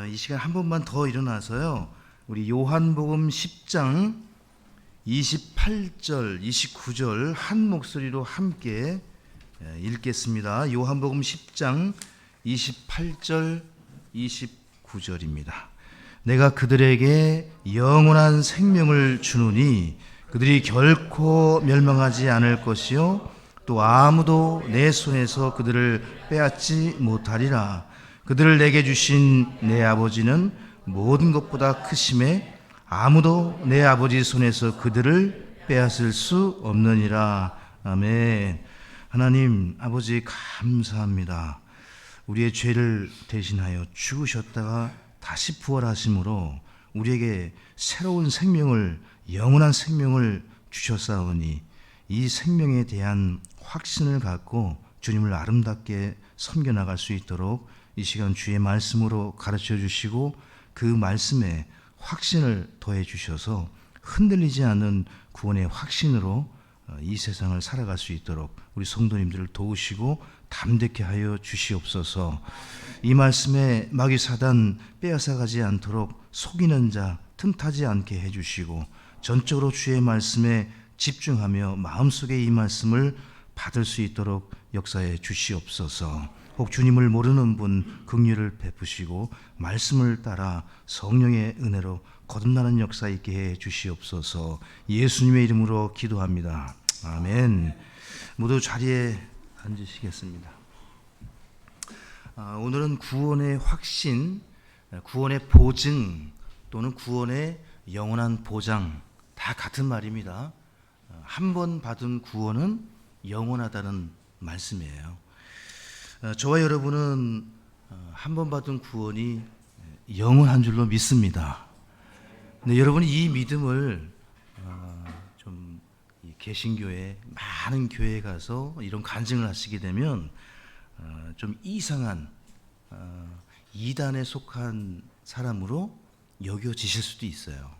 이 시간 한 번만 더 일어나서요. 우리 요한복음 10장 28절, 29절 한 목소리로 함께 읽겠습니다. 요한복음 10장 28절, 29절입니다. 내가 그들에게 영원한 생명을 주노니 그들이 결코 멸망하지 않을 것이요 또 아무도 내 손에서 그들을 빼앗지 못하리라. 그들을 내게 주신 내 아버지는 모든 것보다 크심에 아무도 내 아버지 손에서 그들을 빼앗을 수 없느니라. 아멘. 하나님 아버지 감사합니다. 우리의 죄를 대신하여 죽으셨다가 다시 부활하심으로 우리에게 새로운 생명을, 영원한 생명을 주셨사오니 이 생명에 대한 확신을 갖고 주님을 아름답게 섬겨나갈 수 있도록 이 시간 주의 말씀으로 가르쳐 주시고 그 말씀에 확신을 더해 주셔서 흔들리지 않는 구원의 확신으로 이 세상을 살아갈 수 있도록 우리 성도님들을 도우시고 담대케 하여 주시옵소서. 이 말씀에 마귀 사단 빼앗아가지 않도록 속이는 자 틈타지 않게 해주시고 전적으로 주의 말씀에 집중하며 마음속에 이 말씀을 받을 수 있도록 역사해 주시옵소서. 혹 주님을 모르는 분 긍휼을 베푸시고 말씀을 따라 성령의 은혜로 거듭나는 역사 있게 해 주시옵소서. 예수님의 이름으로 기도합니다. 아멘. 모두 자리에 앉으시겠습니다. 오늘은 구원의 확신, 구원의 보증 또는 구원의 영원한 보장 다 같은 말입니다. 한 번 받은 구원은 영원하다는 말씀이에요. 저와 여러분은 한 번 받은 구원이 영원한 줄로 믿습니다. 근데 여러분이 이 믿음을 좀 개신교회 많은 교회에 가서 이런 간증을 하시게 되면 좀 이상한 이단에 속한 사람으로 여겨지실 수도 있어요.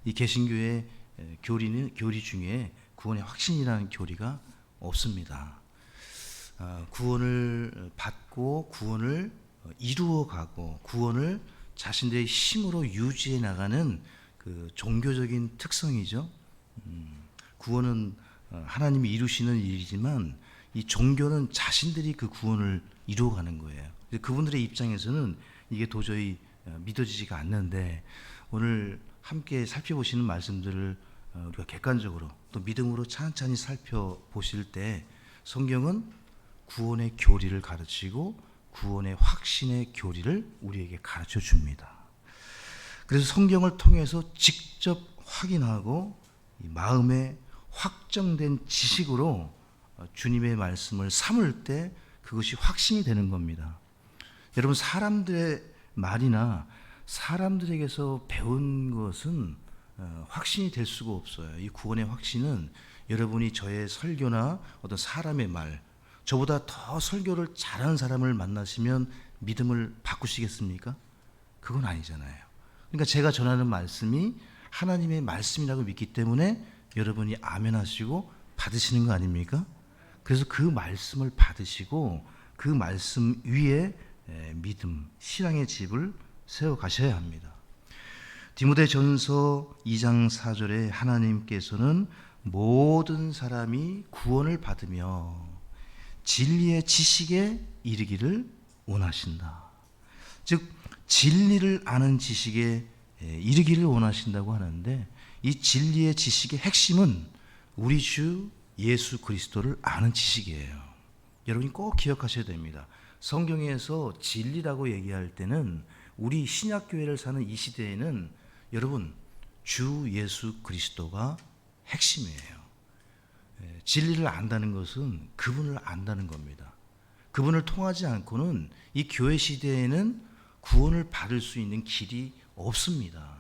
이 개신교회 교리 중에 구원의 확신이라는 교리가 없습니다. 구원을 받고 구원을 이루어가고 구원을 자신들의 힘으로 유지해 나가는 그 종교적인 특성이죠. 구원은 하나님이 이루시는 일이지만 이 종교는 자신들이 그 구원을 이루어가는 거예요. 그분들의 입장에서는 이게 도저히 믿어지지가 않는데 오늘 함께 살펴보시는 말씀들을 우리가 객관적으로 또 믿음으로 찬찬히 살펴보실 때 성경은 구원의 교리를 가르치고 구원의 확신의 교리를 우리에게 가르쳐 줍니다. 그래서 성경을 통해서 직접 확인하고 이 마음에 확정된 지식으로 주님의 말씀을 삼을 때 그것이 확신이 되는 겁니다. 여러분, 사람들의 말이나 사람들에게서 배운 것은 확신이 될 수가 없어요. 이 구원의 확신은 여러분이 저의 설교나 어떤 사람의 말, 저보다 더 설교를 잘하는 사람을 만나시면 믿음을 바꾸시겠습니까? 그건 아니잖아요. 그러니까 제가 전하는 말씀이 하나님의 말씀이라고 믿기 때문에 여러분이 아멘 하시고 받으시는 거 아닙니까? 그래서 그 말씀을 받으시고 그 말씀 위에 믿음, 신앙의 집을 세워 가셔야 합니다. 디모데전서 2장 4절에 하나님께서는 모든 사람이 구원을 받으며 진리의 지식에 이르기를 원하신다. 즉 진리를 아는 지식에 이르기를 원하신다고 하는데 이 진리의 지식의 핵심은 우리 주 예수 그리스도를 아는 지식이에요. 여러분이 꼭 기억하셔야 됩니다. 성경에서 진리라고 얘기할 때는 우리 신약교회를 사는 이 시대에는 여러분 주 예수 그리스도가 핵심이에요. 진리를 안다는 것은 그분을 안다는 겁니다. 그분을 통하지 않고는 이 교회 시대에는 구원을 받을 수 있는 길이 없습니다.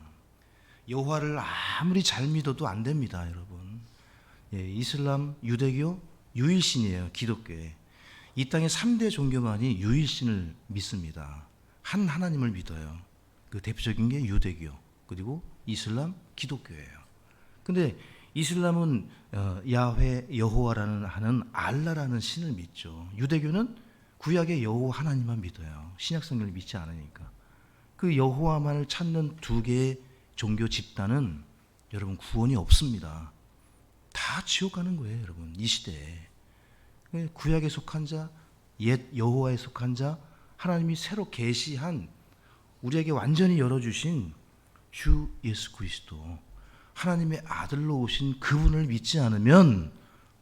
여호와를 아무리 잘 믿어도 안 됩니다, 여러분. 이슬람, 유대교, 유일신이에요, 기독교에. 이 땅의 3대 종교만이 유일신을 믿습니다. 한 하나님을 믿어요. 그 대표적인 게 유대교, 그리고 이슬람, 기독교예요. 근데 이슬람은 야훼, 여호와라는 하는 알라라는 신을 믿죠. 유대교는 구약의 여호와 하나님만 믿어요. 신약 성경을 믿지 않으니까. 그 여호와만을 찾는 두 개의 종교 집단은 여러분 구원이 없습니다. 다 지옥 가는 거예요, 여러분. 이 시대에. 구약에 속한 자, 옛 여호와에 속한 자, 하나님이 새로 계시한 우리에게 완전히 열어주신 주 예수 그리스도, 하나님의 아들로 오신 그분을 믿지 않으면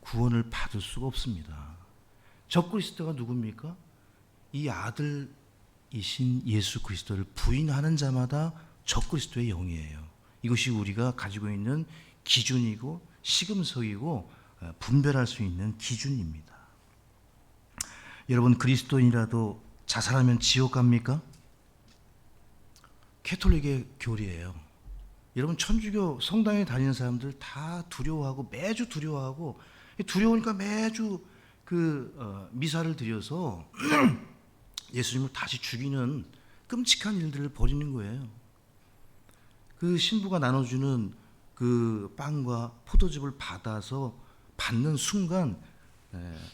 구원을 받을 수가 없습니다. 적그리스도가 누굽니까? 이 아들이신 예수 그리스도를 부인하는 자마다 적그리스도의 영이에요. 이것이 우리가 가지고 있는 기준이고 시금석이고 분별할 수 있는 기준입니다. 여러분, 그리스도인이라도 자살하면 지옥 갑니까? 캐톨릭의 교리예요. 여러분, 천주교 성당에 다니는 사람들 다 두려워하고, 매주 두려워하고, 두려우니까 매주 미사를 드려서 예수님을 다시 죽이는 끔찍한 일들을 벌이는 거예요. 그 신부가 나눠주는 그 빵과 포도즙을 받아서 받는 순간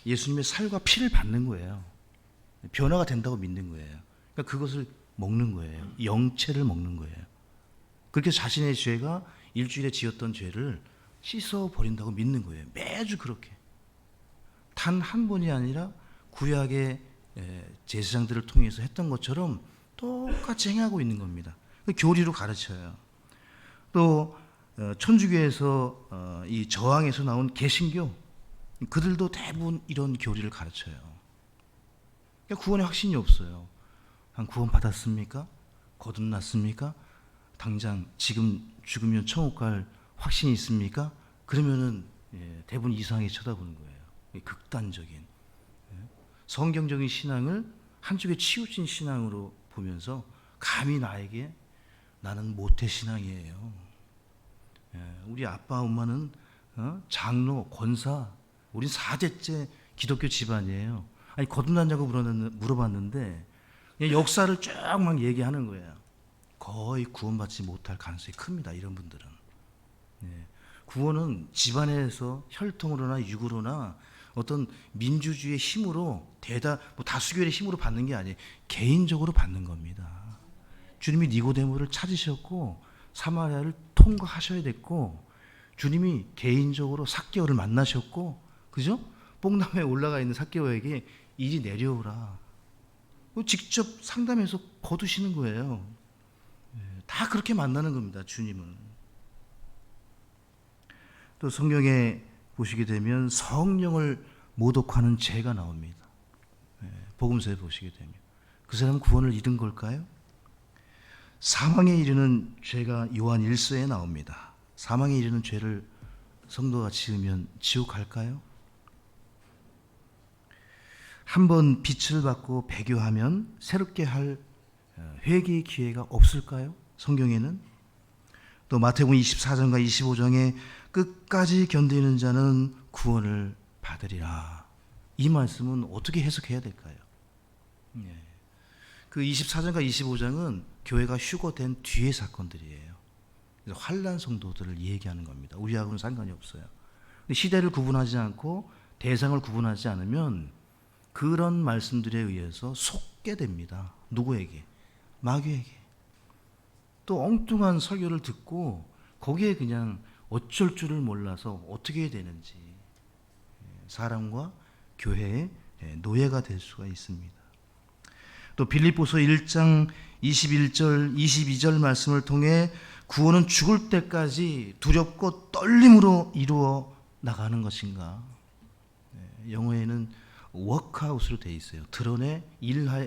예수님의 살과 피를 받는 거예요. 변화가 된다고 믿는 거예요. 그러니까 그것을 먹는 거예요. 영체를 먹는 거예요. 그렇게 자신의 죄가 일주일에 지었던 죄를 씻어버린다고 믿는 거예요. 매주 그렇게. 단 한 번이 아니라 구약의 제사장들을 통해서 했던 것처럼 똑같이 행하고 있는 겁니다. 교리로 가르쳐요. 또 천주교에서 이 저항에서 나온 개신교, 그들도 대부분 이런 교리를 가르쳐요. 그러니까 구원의 확신이 없어요. 구원 받았습니까? 거듭났습니까? 당장 지금 죽으면 천국 갈 확신이 있습니까? 그러면은 대부분 이상하게 쳐다보는 거예요. 극단적인 성경적인 신앙을 한쪽에 치우친 신앙으로 보면서 감히 나에게 나는 모태 신앙이에요. 우리 아빠 엄마는 장로, 권사, 우린 4대째 기독교 집안이에요. 아니 거듭났냐고 물어봤는데 역사를 쭉 막 얘기하는 거예요. 거의 구원받지 못할 가능성이 큽니다. 이런 분들은. 구원은 집안에서 혈통으로나 육으로나 어떤 민주주의의 힘으로 다수결의 힘으로 받는 게 아니에요. 개인적으로 받는 겁니다. 주님이 니고데모를 찾으셨고 사마리아를 통과하셔야 됐고, 주님이 개인적으로 삭개오를 만나셨고, 그죠? 뽕나무에 올라가 있는 삭개오에게 이리 내려오라. 직접 상담해서 거두시는 거예요. 다 그렇게 만나는 겁니다, 주님은. 또 성경에 보시게 되면 성령을 모독하는 죄가 나옵니다. 복음서에 보시게 되면 그 사람은 구원을 잃은 걸까요? 사망에 이르는 죄가 요한 1서에 나옵니다. 사망에 이르는 죄를 성도가 지으면 지옥 갈까요? 한번 빛을 받고 배교하면 새롭게 할 회개의 기회가 없을까요? 성경에는 또 마태복음 24장과 25장에 끝까지 견디는 자는 구원을 받으리라. 이 말씀은 어떻게 해석해야 될까요? 그 24장과 25장은 교회가 휴거된 뒤의 사건들이에요. 그래서 환난 성도들을 얘기하는 겁니다. 우리하고는 상관이 없어요. 시대를 구분하지 않고 대상을 구분하지 않으면 그런 말씀들에 의해서 속게 됩니다. 누구에게? 마귀에게. 또 엉뚱한 설교를 듣고 거기에 그냥 어쩔 줄을 몰라서 어떻게 해야 되는지 사람과 교회의 노예가 될 수가 있습니다. 또 빌립보서 1장 21절 22절 말씀을 통해 구원은 죽을 때까지 두렵고 떨림으로 이루어 나가는 것인가? 영어에는 워크아웃으로 되어 있어요.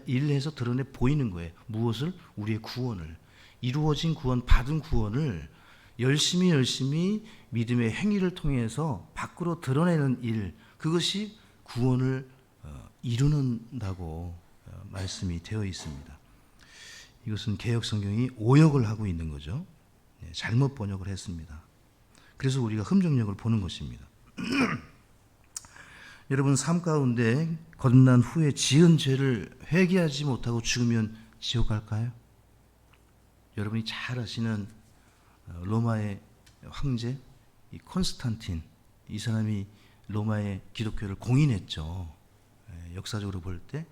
일해서 드러내 보이는 거예요. 무엇을? 우리의 구원을, 이루어진 구원, 받은 구원을 열심히 믿음의 행위를 통해서 밖으로 드러내는 일, 그것이 구원을 이루는다고 말씀이 되어 있습니다. 이것은 개역성경이 오역을 하고 있는 거죠. 잘못 번역을 했습니다. 그래서 우리가 흠정력을 보는 것입니다. 여러분, 삶 가운데 거듭난 후에 지은 죄를 회개하지 못하고 죽으면 지옥 갈까요? 여러분이 잘 아시는 로마의 황제 이 콘스탄틴, 이 사람이 로마의 기독교를 공인했죠. 역사적으로 볼 때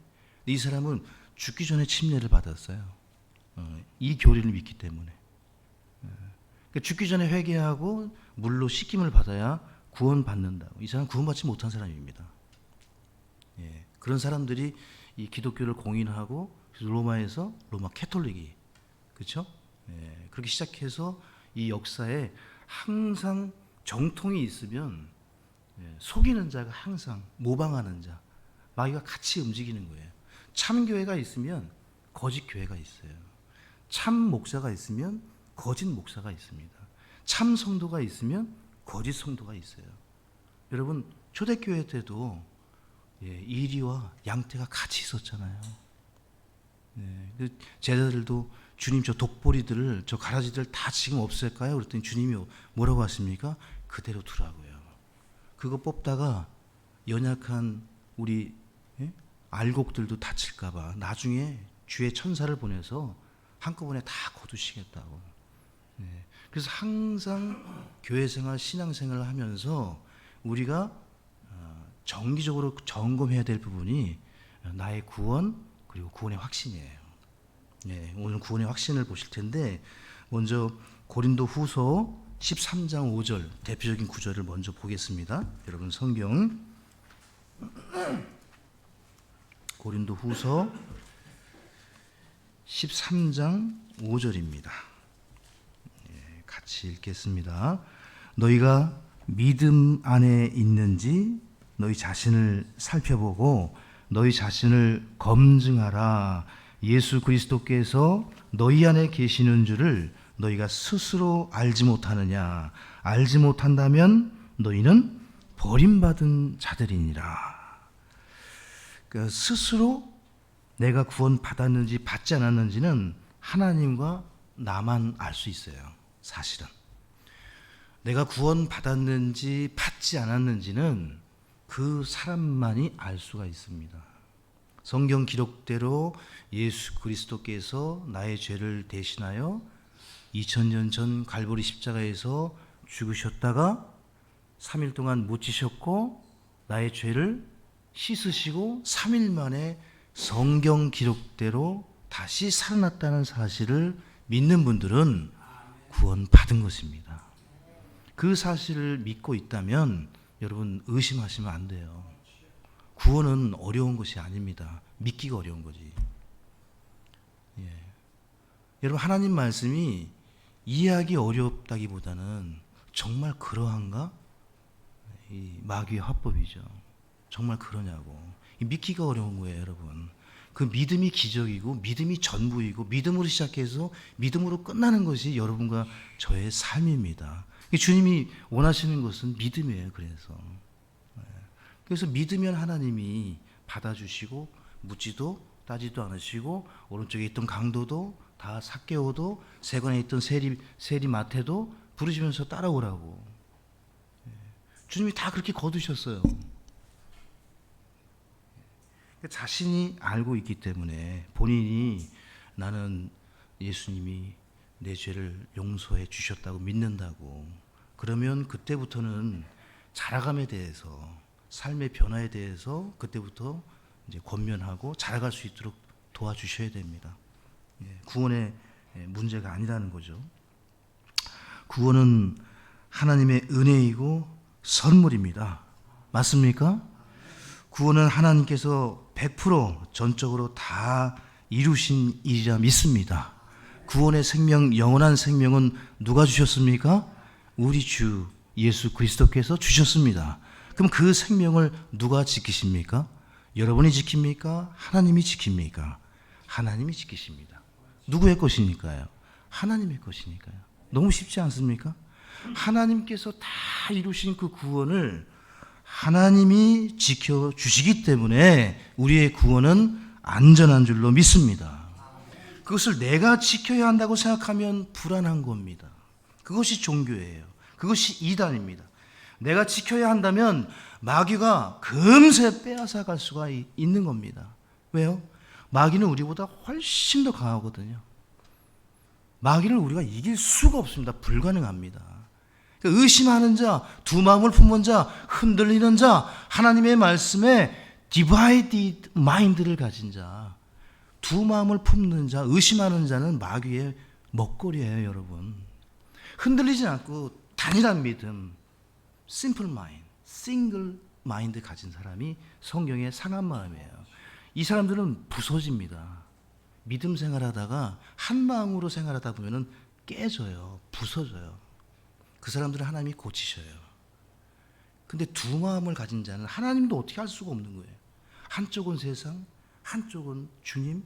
이 사람은 죽기 전에 침례를 받았어요. 이 교리를 믿기 때문에. 그러니까 죽기 전에 회개하고 물로 씻김을 받아야 구원받는다고. 이 사람은 구원받지 못한 사람입니다. 예, 그런 사람들이 이 기독교를 공인하고 로마에서 로마 캐톨릭이, 그렇죠? 예, 그렇게 시작해서 이 역사에 항상 정통이 있으면 속이는 자가 항상 모방하는 자, 마귀가 같이 움직이는 거예요. 참 교회가 있으면 거짓 교회가 있어요. 참 목사가 있으면 거짓 목사가 있습니다. 참 성도가 있으면 거짓 성도가 있어요. 여러분 초대교회 때도 이리와 양떼가 같이 있었잖아요. 그 제자들도 주님 저 독보리들을, 저 가라지들 다 지금 없앨까요? 그랬더니 주님이 뭐라고 하십니까? 그대로 두라고요. 그거 뽑다가 연약한 우리 알곡들도 다칠까봐 나중에 주의 천사를 보내서 한꺼번에 다 거두시겠다고. 그래서 항상 교회생활, 신앙생활을 하면서 우리가 정기적으로 점검해야 될 부분이 나의 구원, 그리고 구원의 확신이에요. 오늘 구원의 확신을 보실 텐데, 먼저 고린도 후서 13장 5절 대표적인 구절을 먼저 보겠습니다. 여러분 성경 고린도 후서 13장 5절입니다. 같이 읽겠습니다. 너희가 믿음 안에 있는지 너희 자신을 살펴보고 너희 자신을 검증하라. 예수 그리스도께서 너희 안에 계시는 줄을 너희가 스스로 알지 못하느냐. 알지 못한다면 너희는 버림받은 자들이니라. 그러니까 스스로 내가 구원받았는지 받지 않았는지는 하나님과 나만 알 수 있어요. 사실은 내가 구원받았는지 받지 않았는지는 그 사람만이 알 수가 있습니다. 성경 기록대로 예수 그리스도께서 나의 죄를 대신하여 2000년 전 갈보리 십자가에서 죽으셨다가 3일 동안 묻히셨고 나의 죄를 씻으시고 3일 만에 성경 기록대로 다시 살아났다는 사실을 믿는 분들은 구원받은 것입니다. 그 사실을 믿고 있다면 여러분 의심하시면 안 돼요. 구원은 어려운 것이 아닙니다. 믿기가 어려운 거지. 여러분 하나님 말씀이 이해하기 어렵다기보다는 정말 그러한가? 이 마귀의 화법이죠. 정말 그러냐고. 믿기가 어려운 거예요, 여러분. 그 믿음이 기적이고 믿음이 전부이고 믿음으로 시작해서 믿음으로 끝나는 것이 여러분과 저의 삶입니다. 주님이 원하시는 것은 믿음이에요. 그래서 믿으면 하나님이 받아주시고 묻지도 따지도 않으시고 오른쪽에 있던 강도도 다 삭개오도 세관에 있던 세리마태도 부르시면서 따라오라고. 주님이 다 그렇게 거두셨어요. 자신이 알고 있기 때문에 본인이 나는 예수님이 내 죄를 용서해 주셨다고 믿는다고, 그러면 그때부터는 자라감에 대해서, 삶의 변화에 대해서 그때부터 이제 권면하고 자라갈 수 있도록 도와주셔야 됩니다. 구원의 문제가 아니라는 거죠. 구원은 하나님의 은혜이고 선물입니다. 맞습니까? 구원은 하나님께서 100% 전적으로 다 이루신 일이라 믿습니다. 구원의 생명, 영원한 생명은 누가 주셨습니까? 우리 주 예수 그리스도께서 주셨습니다. 그럼 그 생명을 누가 지키십니까? 여러분이 지킵니까? 하나님이 지킵니까? 하나님이 지키십니다. 누구의 것이니까요? 하나님의 것이니까요. 너무 쉽지 않습니까? 하나님께서 다 이루신 그 구원을 하나님이 지켜주시기 때문에 우리의 구원은 안전한 줄로 믿습니다. 그것을 내가 지켜야 한다고 생각하면 불안한 겁니다. 그것이 종교예요. 그것이 이단입니다. 내가 지켜야 한다면 마귀가 금세 빼앗아 갈 수가 있는 겁니다. 왜요? 마귀는 우리보다 훨씬 더 강하거든요. 마귀를 우리가 이길 수가 없습니다. 불가능합니다. 의심하는 자, 두 마음을 품은 자, 흔들리는 자, 하나님의 말씀에 디바이디드 마인드를 가진 자, 두 마음을 품는 자, 의심하는 자는 마귀의 먹거리예요, 여러분. 흔들리지 않고 단일한 믿음, 심플 마인드, 싱글 마인드 가진 사람이 성경의 상한 마음이에요. 이 사람들은 부서집니다. 믿음 생활하다가 한 마음으로 생활하다 보면은 깨져요, 부서져요. 그 사람들은 하나님이 고치셔요. 근데 두 마음을 가진 자는 하나님도 어떻게 할 수가 없는 거예요. 한쪽은 세상, 한쪽은 주님.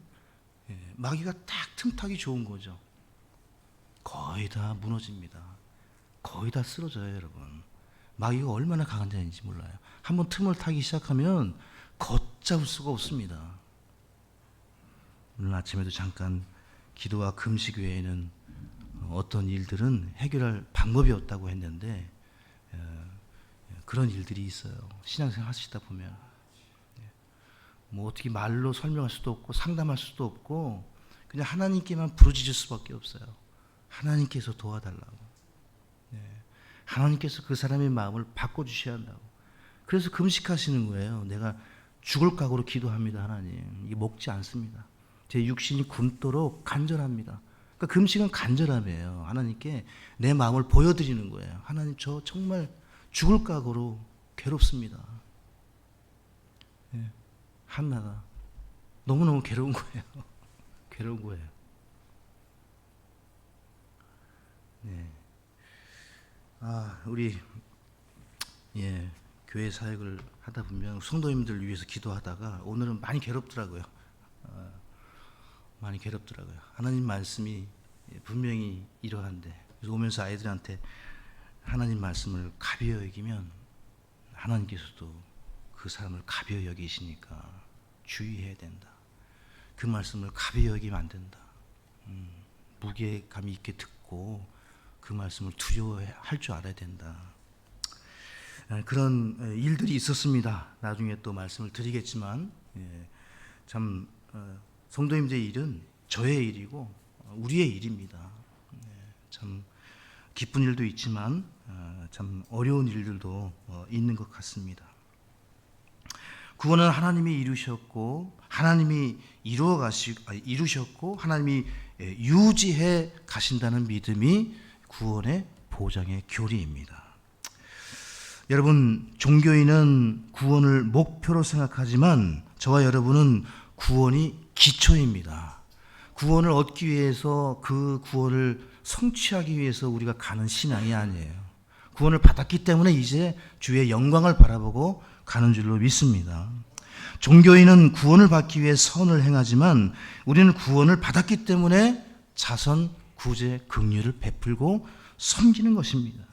마귀가 딱 틈타기 좋은 거죠. 거의 다 무너집니다. 거의 다 쓰러져요, 여러분. 마귀가 얼마나 강한 자인지 몰라요. 한번 틈을 타기 시작하면 걷잡을 수가 없습니다. 오늘 아침에도 잠깐 기도와 금식 외에는 어떤 일들은 해결할 방법이 없다고 했는데 그런 일들이 있어요. 신앙생활 하시다 보면 뭐 어떻게 말로 설명할 수도 없고 상담할 수도 없고 그냥 하나님께만 부르짖을 수밖에 없어요. 하나님께서 도와달라고. 하나님께서 그 사람의 마음을 바꿔주셔야 한다고. 그래서 금식하시는 거예요. 내가 죽을 각오로 기도합니다, 하나님. 이게 먹지 않습니다. 제 육신이 굶도록 간절합니다. 그러니까 금식은 간절함이에요. 하나님께 내 마음을 보여드리는 거예요. 하나님, 저 정말 죽을 각오로 괴롭습니다. 한나가 너무너무 괴로운 거예요. 괴로운 거예요. 우리 교회 사역을 하다 보면 성도님들 위해서 기도하다가 오늘은 많이 괴롭더라고요. 많이 괴롭더라고요. 하나님 말씀이 분명히 이러한데, 그래서 오면서 아이들한테 하나님 말씀을 가벼이 여기면 하나님께서도 그 사람을 가벼이 여기시니까 주의해야 된다. 그 말씀을 가벼이 여기면 안 된다. 무게감 있게 듣고 그 말씀을 두려워할 줄 알아야 된다. 그런 일들이 있었습니다. 나중에 또 말씀을 드리겠지만 참 성도님들의 일은 저의 일이고 우리의 일입니다. 참 기쁜 일도 있지만 참 어려운 일들도 있는 것 같습니다. 구원은 하나님이 이루셨고 하나님이 이루셨고 하나님이 유지해 가신다는 믿음이 구원의 보장의 교리입니다. 여러분, 종교인은 구원을 목표로 생각하지만 저와 여러분은 구원이 기초입니다. 구원을 얻기 위해서 그 구원을 성취하기 위해서 우리가 가는 신앙이 아니에요. 구원을 받았기 때문에 이제 주의 영광을 바라보고 가는 줄로 믿습니다. 종교인은 구원을 받기 위해 선을 행하지만 우리는 구원을 받았기 때문에 자선, 구제, 긍휼을 베풀고 섬기는 것입니다.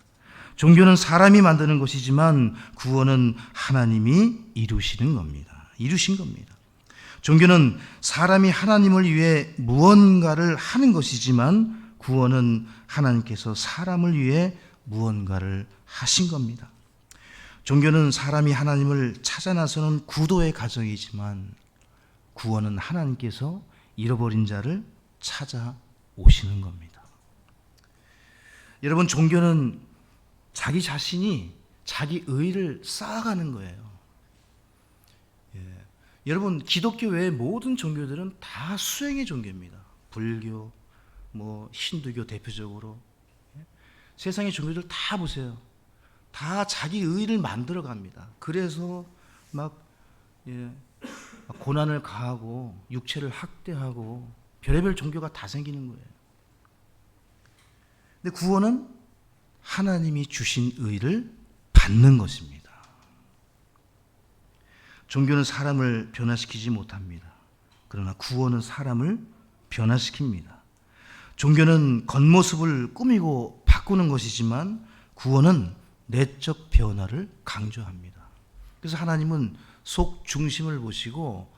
종교는 사람이 만드는 것이지만 구원은 하나님이 이루신 겁니다. 종교는 사람이 하나님을 위해 무언가를 하는 것이지만 구원은 하나님께서 사람을 위해 무언가를 하신 겁니다. 종교는 사람이 하나님을 찾아 나서는 구도의 과정이지만 구원은 하나님께서 잃어버린 자를 찾아오시는 겁니다. 여러분, 종교는 자기 자신이 자기 의를 쌓아가는 거예요. 여러분, 기독교 외의 모든 종교들은 다 수행의 종교입니다. 불교, 힌두교 대표적으로. 세상의 종교들 다 보세요. 다 자기 의를 만들어 갑니다. 그래서 고난을 가하고 육체를 학대하고 별의별 종교가 다 생기는 거예요. 근데 구원은 하나님이 주신 의를 받는 것입니다. 종교는 사람을 변화시키지 못합니다. 그러나 구원은 사람을 변화시킵니다. 종교는 겉모습을 꾸미고 바꾸는 것이지만 구원은 내적 변화를 강조합니다. 그래서 하나님은 속 중심을 보시고,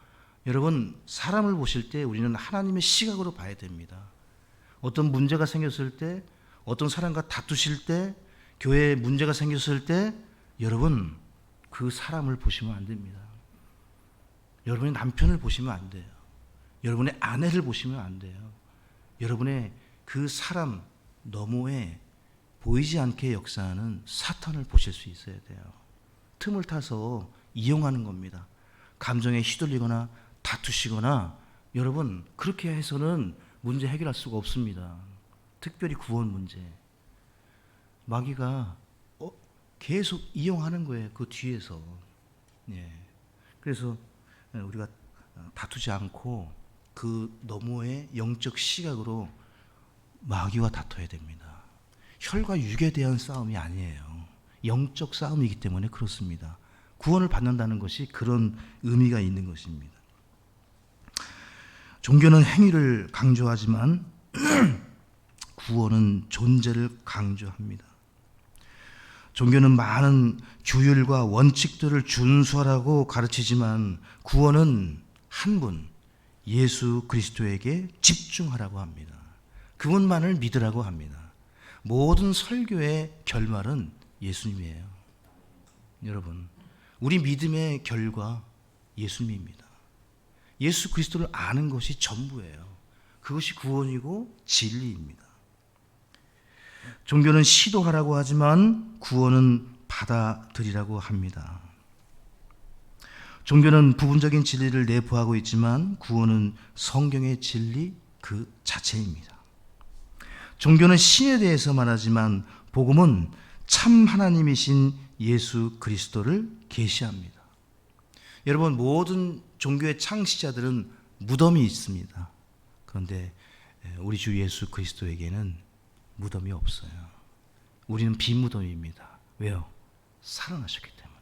여러분, 사람을 보실 때 우리는 하나님의 시각으로 봐야 됩니다. 어떤 문제가 생겼을 때, 어떤 사람과 다투실 때, 교회에 문제가 생겼을 때 여러분, 그 사람을 보시면 안 됩니다. 여러분의 남편을 보시면 안 돼요. 여러분의 아내를 보시면 안 돼요. 여러분의 그 사람 너머에 보이지 않게 역사하는 사탄을 보실 수 있어야 돼요. 틈을 타서 이용하는 겁니다. 감정에 휘둘리거나 다투시거나 여러분 그렇게 해서는 문제 해결할 수가 없습니다. 특별히 구원 문제. 마귀가 계속 이용하는 거예요. 그 뒤에서. 예. 그래서 우리가 다투지 않고 그 너머의 영적 시각으로 마귀와 다퉈야 됩니다. 혈과 육에 대한 싸움이 아니에요. 영적 싸움이기 때문에 그렇습니다. 구원을 받는다는 것이 그런 의미가 있는 것입니다. 종교는 행위를 강조하지만 구원은 존재를 강조합니다. 종교는 많은 규율과 원칙들을 준수하라고 가르치지만 구원은 한 분, 예수 그리스도에게 집중하라고 합니다. 그분만을 믿으라고 합니다. 모든 설교의 결말은 예수님이에요. 여러분, 우리 믿음의 결과 예수님입니다. 예수 그리스도를 아는 것이 전부예요. 그것이 구원이고 진리입니다. 종교는 시도하라고 하지만 구원은 받아들이라고 합니다. 종교는 부분적인 진리를 내포하고 있지만 구원은 성경의 진리 그 자체입니다. 종교는 신에 대해서 말하지만 복음은 참 하나님이신 예수 그리스도를 계시합니다. 여러분, 모든 종교의 창시자들은 무덤이 있습니다. 그런데 우리 주 예수 그리스도에게는 무덤이 없어요. 우리는 비무덤입니다. 왜요? 살아나셨기 때문에.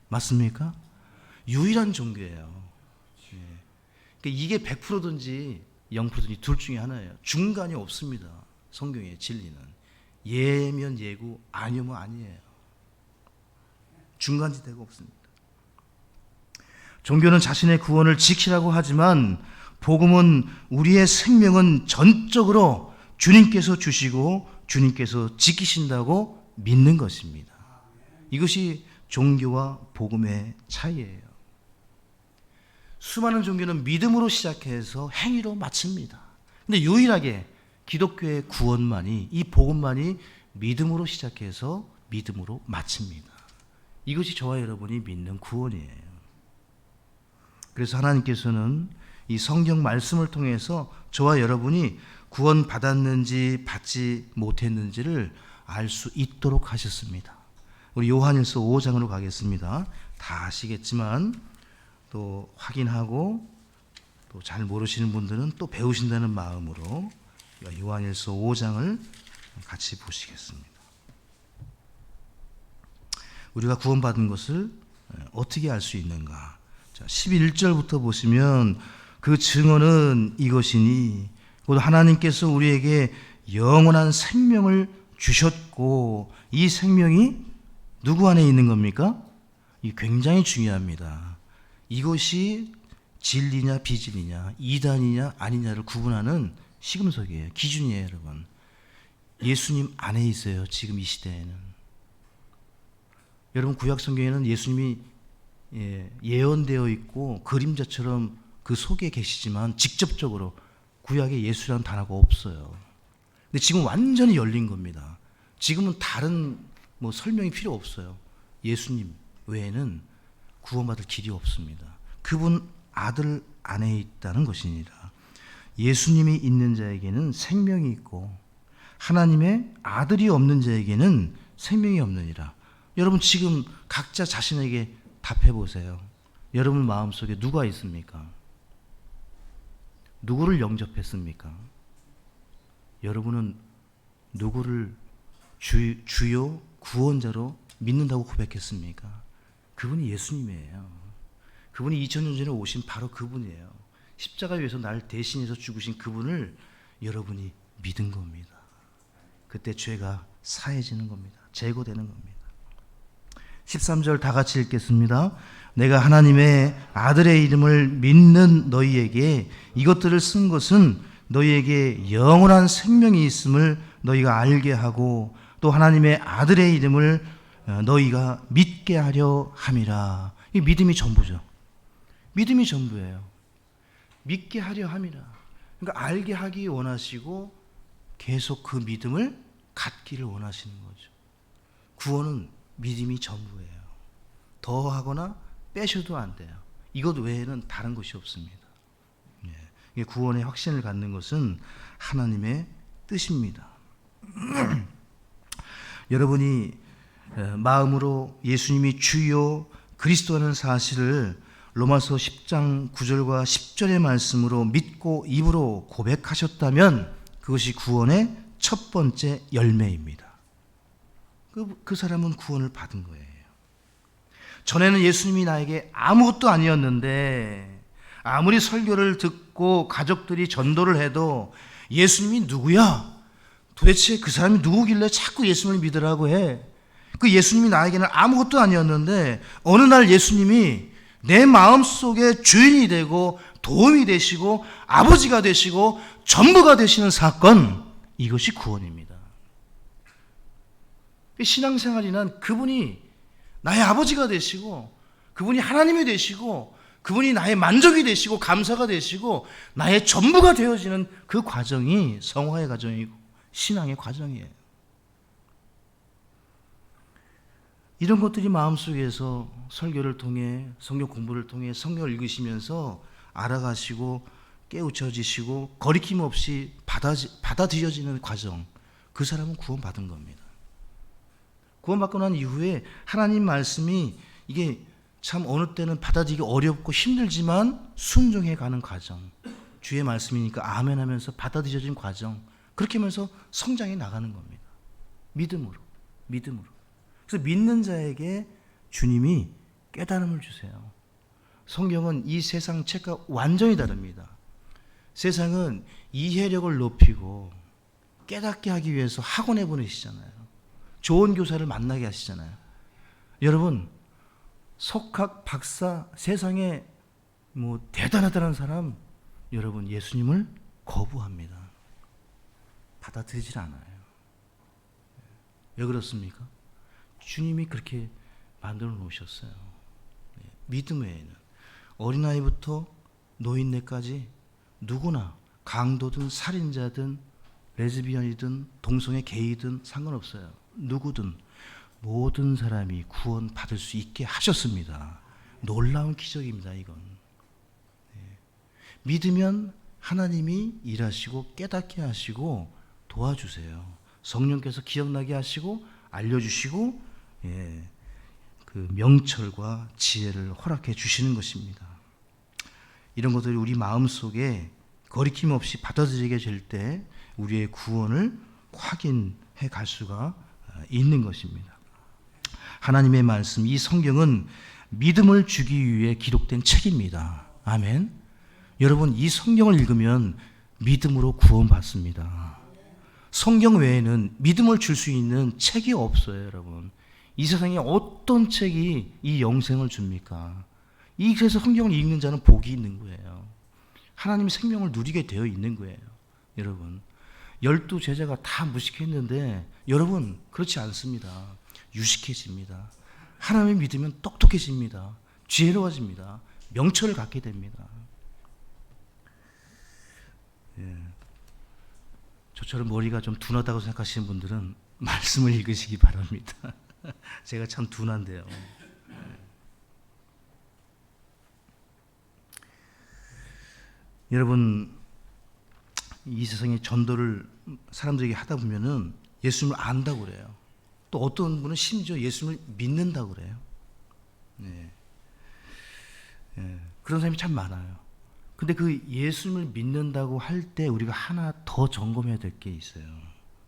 맞습니까? 유일한 종교예요. 그러니까 이게 100%든지 0%든지 둘 중에 하나예요. 중간이 없습니다. 성경의 진리는. 예면 예고, 아니면 아니에요. 중간지대가 없습니다. 종교는 자신의 구원을 지키라고 하지만 복음은 우리의 생명은 전적으로 주님께서 주시고 주님께서 지키신다고 믿는 것입니다. 이것이 종교와 복음의 차이예요. 수많은 종교는 믿음으로 시작해서 행위로 마칩니다. 근데 유일하게 기독교의 구원만이, 이 복음만이 믿음으로 시작해서 믿음으로 마칩니다. 이것이 저와 여러분이 믿는 구원이에요. 그래서 하나님께서는 이 성경 말씀을 통해서 저와 여러분이 구원 받았는지 받지 못했는지를 알 수 있도록 하셨습니다. 우리 요한일서 5장으로 가겠습니다. 다 아시겠지만 또 확인하고 또 잘 모르시는 분들은 또 배우신다는 마음으로 요한일서 5장을 같이 보시겠습니다. 우리가 구원받은 것을 어떻게 알 수 있는가? 자, 11절부터 보시면 그 증언은 이것이니 곧 하나님께서 우리에게 영원한 생명을 주셨고 이 생명이 누구 안에 있는 겁니까? 이 굉장히 중요합니다. 이것이 진리냐 비진리냐 이단이냐 아니냐를 구분하는 시금석이에요. 기준이에요, 여러분. 예수님 안에 있어요. 지금 이 시대에는. 여러분, 구약 성경에는 예수님이 예언되어 있고 그림자처럼 그 속에 계시지만 직접적으로 구약에 예수라는 단어가 없어요. 근데 지금 완전히 열린 겁니다. 지금은 다른 설명이 필요 없어요. 예수님 외에는 구원받을 길이 없습니다. 그분 아들 안에 있다는 것이니라. 예수님이 있는 자에게는 생명이 있고 하나님의 아들이 없는 자에게는 생명이 없느니라. 여러분, 지금 각자 자신에게 답해 보세요. 여러분 마음속에 누가 있습니까? 누구를 영접했습니까? 여러분은 누구를 주요 구원자로 믿는다고 고백했습니까? 그분이 예수님이에요. 그분이 2000년 전에 오신 바로 그분이에요. 십자가 위에서 날 대신해서 죽으신 그분을 여러분이 믿은 겁니다. 그때 죄가 사해지는 겁니다. 제거되는 겁니다. 13절 다 같이 읽겠습니다. 내가 하나님의 아들의 이름을 믿는 너희에게 이것들을 쓴 것은 너희에게 영원한 생명이 있음을 너희가 알게 하고 또 하나님의 아들의 이름을 너희가 믿게 하려 함이라. 이 믿음이 전부죠. 믿음이 전부예요. 믿게 하려 함이라. 그러니까 알게 하기 원하시고 계속 그 믿음을 갖기를 원하시는 거죠. 구원은 믿음이 전부예요. 더하거나 빼셔도 안 돼요. 이것 외에는 다른 것이 없습니다. 예. 구원의 확신을 갖는 것은 하나님의 뜻입니다. 여러분이 마음으로 예수님이 주요 그리스도라는 사실을 로마서 10장 9절과 10절의 말씀으로 믿고 입으로 고백하셨다면 그것이 구원의 첫 번째 열매입니다. 그 사람은 구원을 받은 거예요. 전에는 예수님이 나에게 아무것도 아니었는데 아무리 설교를 듣고 가족들이 전도를 해도 예수님이 누구야? 도대체 그 사람이 누구길래 자꾸 예수님을 믿으라고 해? 그 예수님이 나에게는 아무것도 아니었는데 어느 날 예수님이 내 마음속에 주인이 되고 도움이 되시고 아버지가 되시고 전부가 되시는 사건, 이것이 구원입니다. 신앙생활이란 그분이 나의 아버지가 되시고 그분이 하나님이 되시고 그분이 나의 만족이 되시고 감사가 되시고 나의 전부가 되어지는 그 과정이 성화의 과정이고 신앙의 과정이에요. 이런 것들이 마음속에서 설교를 통해 성경 공부를 통해 성경을 읽으시면서 알아가시고 깨우쳐지시고 거리낌 없이 받아들여지는 과정, 그 사람은 구원받은 겁니다. 구원받고 난 이후에 하나님 말씀이 이게 참 어느 때는 받아들이기 어렵고 힘들지만 순종해 가는 과정, 주의 말씀이니까 아멘 하면서 받아들여진 과정, 그렇게 하면서 성장해 나가는 겁니다. 믿음으로. 그래서 믿는 자에게 주님이 깨달음을 주세요. 성경은 이 세상 책과 완전히 다릅니다. 세상은 이해력을 높이고 깨닫게 하기 위해서 학원에 보내시잖아요. 좋은 교사를 만나게 하시잖아요. 여러분, 석학, 박사, 세상에 대단하다는 사람, 여러분 예수님을 거부합니다. 받아들이질 않아요. 왜 그렇습니까? 주님이 그렇게 만들어 놓으셨어요. 믿음 외에는 어린아이부터 노인네까지 누구나 강도든 살인자든 레즈비언이든 동성애 게이든 상관없어요. 누구든 모든 사람이 구원받을 수 있게 하셨습니다. 놀라운 기적입니다. 이건. 믿으면 하나님이 일하시고 깨닫게 하시고 도와주세요. 성령께서 기억나게 하시고 알려주시고 그 명철과 지혜를 허락해 주시는 것입니다. 이런 것들이 우리 마음속에 거리낌 없이 받아들이게 될 때 우리의 구원을 확인해 갈 수가 있는 것입니다. 하나님의 말씀, 이 성경은 믿음을 주기 위해 기록된 책입니다. 아멘. 여러분, 이 성경을 읽으면 믿음으로 구원받습니다. 성경 외에는 믿음을 줄 수 있는 책이 없어요, 여러분. 이 세상에 어떤 책이 이 영생을 줍니까? 그래서 성경을 읽는 자는 복이 있는 거예요. 하나님의 생명을 누리게 되어 있는 거예요. 여러분, 12 제자가 다 무식했는데 여러분, 그렇지 않습니다. 유식해집니다. 하나님을 믿으면 똑똑해집니다. 지혜로워집니다. 명철을 갖게 됩니다. 저처럼 머리가 좀 둔하다고 생각하시는 분들은 말씀을 읽으시기 바랍니다. 제가 참 둔한데요. 여러분, 이 세상에 전도를 사람들에게 하다 보면은 예수님을 안다고 그래요. 또 어떤 분은 심지어 예수님을 믿는다고 그래요. 그런 사람이 참 많아요. 근데 그 예수님을 믿는다고 할 때 우리가 하나 더 점검해야 될 게 있어요.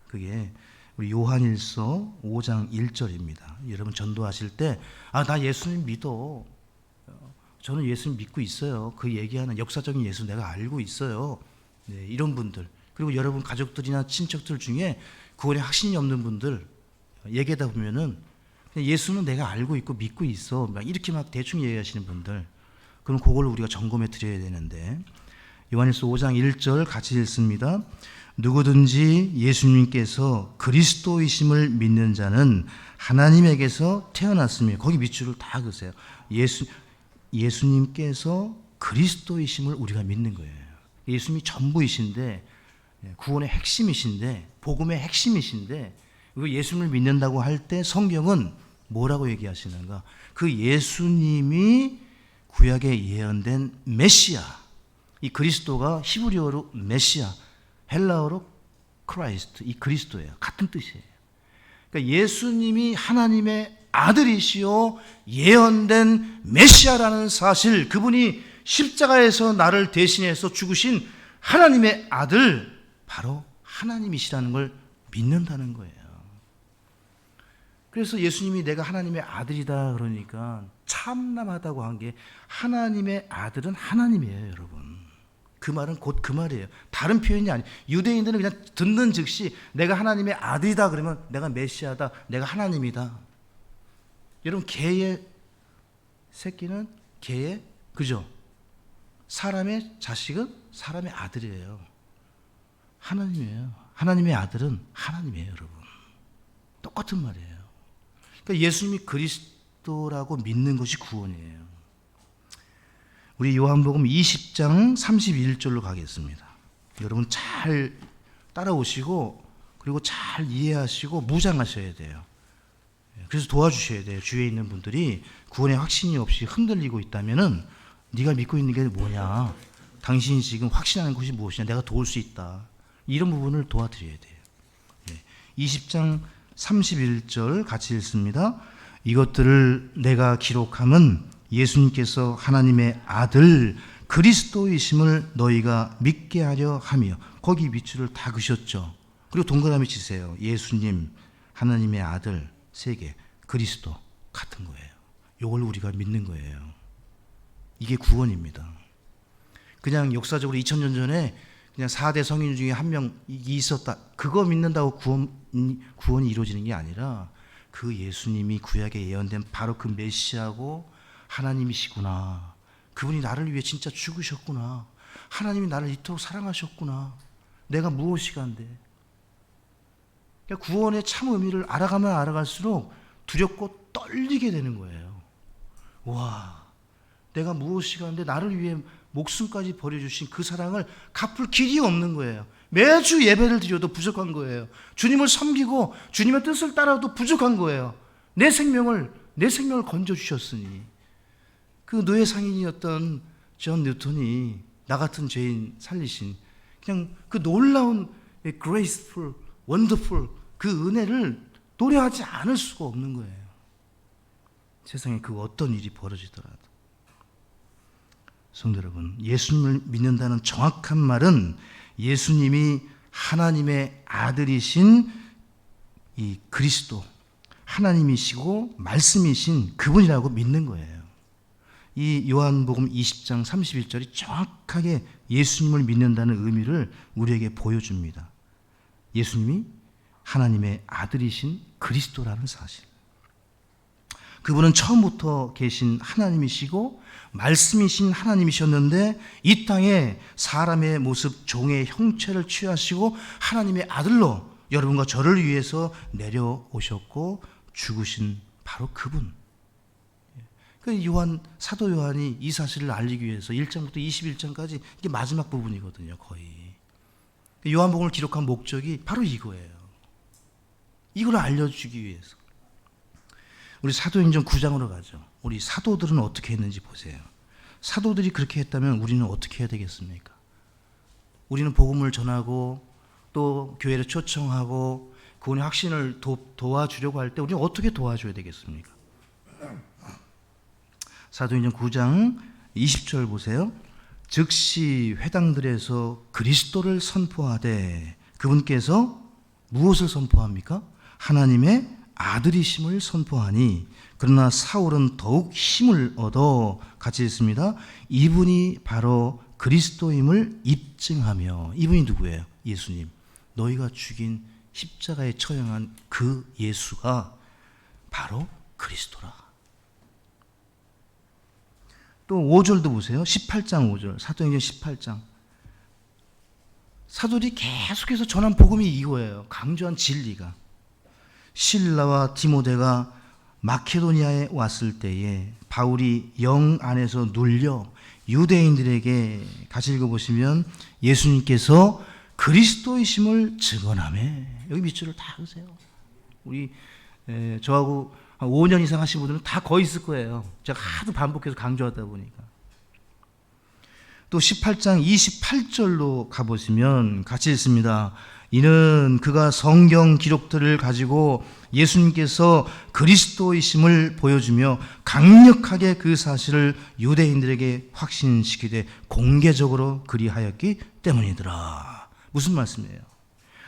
그게 우리 요한일서 5장 1절입니다. 여러분 전도하실 때 나 예수님 믿어. 저는 예수님 믿고 있어요. 그 얘기하는 역사적인 예수 내가 알고 있어요. 이런 분들, 그리고 여러분 가족들이나 친척들 중에 구원에 확신이 없는 분들 얘기하다 보면은 예수는 내가 알고 있고 믿고 있어, 이렇게 대충 얘기하시는 분들, 그럼 그걸 우리가 점검해 드려야 되는데, 요한일서 5장 1절 같이 읽습니다. 누구든지 예수님께서 그리스도이심을 믿는 자는 하나님에게서 태어났으며, 거기 밑줄을 다 그으세요. 예수님께서 그리스도이심을 우리가 믿는 거예요. 예수님이 전부이신데, 구원의 핵심이신데, 복음의 핵심이신데, 예수님을 믿는다고 할 때 성경은 뭐라고 얘기하시는가? 그 예수님이 구약에 예언된 메시아, 이 그리스도가 히브리어로 메시아, 헬라어로 크라이스트, 이 그리스도예요. 같은 뜻이에요. 그러니까 예수님이 하나님의 아들이시요 예언된 메시아라는 사실, 그분이 십자가에서 나를 대신해서 죽으신 하나님의 아들, 바로 하나님이시라는 걸 믿는다는 거예요. 그래서 예수님이 내가 하나님의 아들이다 그러니까 참남하다고 한 게, 하나님의 아들은 하나님이에요, 여러분. 그 말은 곧 그 말이에요. 다른 표현이 아니에요. 유대인들은 그냥 듣는 즉시 내가 하나님의 아들이다 그러면 내가 메시아다, 내가 하나님이다. 여러분, 개의 새끼는 개의, 그죠? 사람의 자식은 사람의 아들이에요. 하나님이에요. 하나님의 아들은 하나님이에요, 여러분. 똑같은 말이에요. 그러니까 예수님이 그리스도라고 믿는 것이 구원이에요. 우리 요한복음 20장 31절로 가겠습니다. 여러분 잘 따라오시고 그리고 잘 이해하시고 무장하셔야 돼요. 그래서 도와주셔야 돼요. 주위에 있는 분들이 구원의 확신이 없이 흔들리고 있다면은 네가 믿고 있는 게 뭐냐, 당신이 지금 확신하는 것이 무엇이냐, 내가 도울 수 있다, 이런 부분을 도와드려야 돼요. 20장 31절 같이 읽습니다. 이것들을 내가 기록함은 예수님께서 하나님의 아들 그리스도이심을 너희가 믿게 하려 하며, 거기 밑줄을 다 그셨죠. 그리고 동그라미 치세요. 예수님, 하나님의 아들, 세 개, 그리스도, 같은 거예요. 이걸 우리가 믿는 거예요. 이게 구원입니다. 그냥 역사적으로 2000년 전에 그냥 4대 성인 중에 한 명 있었다, 그거 믿는다고 구원이 이루어지는 게 아니라, 그 예수님이 구약에 예언된 바로 그 메시아고 하나님이시구나, 그분이 나를 위해 진짜 죽으셨구나, 하나님이 나를 이토록 사랑하셨구나, 내가 무엇이간데. 그러니까 구원의 참 의미를 알아가면 알아갈수록 두렵고 떨리게 되는 거예요. 와, 내가 무엇이간데 나를 위해 목숨까지 버려주신 그 사랑을 갚을 길이 없는 거예요. 매주 예배를 드려도 부족한 거예요. 주님을 섬기고 주님의 뜻을 따라도 부족한 거예요. 내 생명을 건져주셨으니. 그 노예 상인이었던 존 뉴턴이 나 같은 죄인 살리신, 그냥 그 놀라운 graceful, wonderful 그 은혜를 노래하지 않을 수가 없는 거예요. 세상에 그 어떤 일이 벌어지더라도. 성도 여러분, 예수님을 믿는다는 정확한 말은 예수님이 하나님의 아들이신 이 그리스도, 하나님이시고 말씀이신 그분이라고 믿는 거예요. 이 요한복음 20장 31절이 정확하게 예수님을 믿는다는 의미를 우리에게 보여줍니다. 예수님이 하나님의 아들이신 그리스도라는 사실. 그분은 처음부터 계신 하나님이시고 말씀이신 하나님이셨는데, 이 땅에 사람의 모습, 종의 형체를 취하시고 하나님의 아들로 여러분과 저를 위해서 내려오셨고 죽으신 바로 그분. 사도 요한이 이 사실을 알리기 위해서 1장부터 21장까지 이게 마지막 부분이거든요, 거의. 요한복음을 기록한 목적이 바로 이거예요. 이걸 알려주기 위해서. 우리 사도행전 9장으로 가죠. 우리 사도들은 어떻게 했는지 보세요. 사도들이 그렇게 했다면 우리는 어떻게 해야 되겠습니까? 우리는 복음을 전하고 또 교회를 초청하고 구원의 확신을 도와주려고 할 때 우리는 어떻게 도와줘야 되겠습니까? 사도행전 9장 20절 보세요. 즉시 회당들에서 그리스도를 선포하되, 그분께서 무엇을 선포합니까? 하나님의 아들이심을 선포하니, 그러나 사울은 더욱 힘을 얻어, 같이 읽습니다. 이분이 바로 그리스도임을 입증하며. 이분이 누구예요? 예수님. 너희가 죽인 십자가에 처형한 그 예수가 바로 그리스도라. 또 5절도 보세요. 18장 5절. 사도행전 18장. 사도들이 계속해서 전한 복음이 이거예요. 강조한 진리가. 실라와 디모데가 마케도니아에 왔을 때에 바울이 영 안에서 눌려 유대인들에게, 같이 읽어보시면 예수님께서 그리스도이심을 증언하며. 여기 밑줄을 다 그으세요. 우리 저하고 한 5년 이상 하신 분들은 다 거의 있을 거예요. 제가 하도 반복해서 강조하다 보니까. 또 18장 28절로 가보시면 같이 읽습니다. 이는 그가 성경 기록들을 가지고 예수님께서 그리스도이심을 보여주며 강력하게 그 사실을 유대인들에게 확신시키되 공개적으로 그리하였기 때문이더라. 무슨 말씀이에요?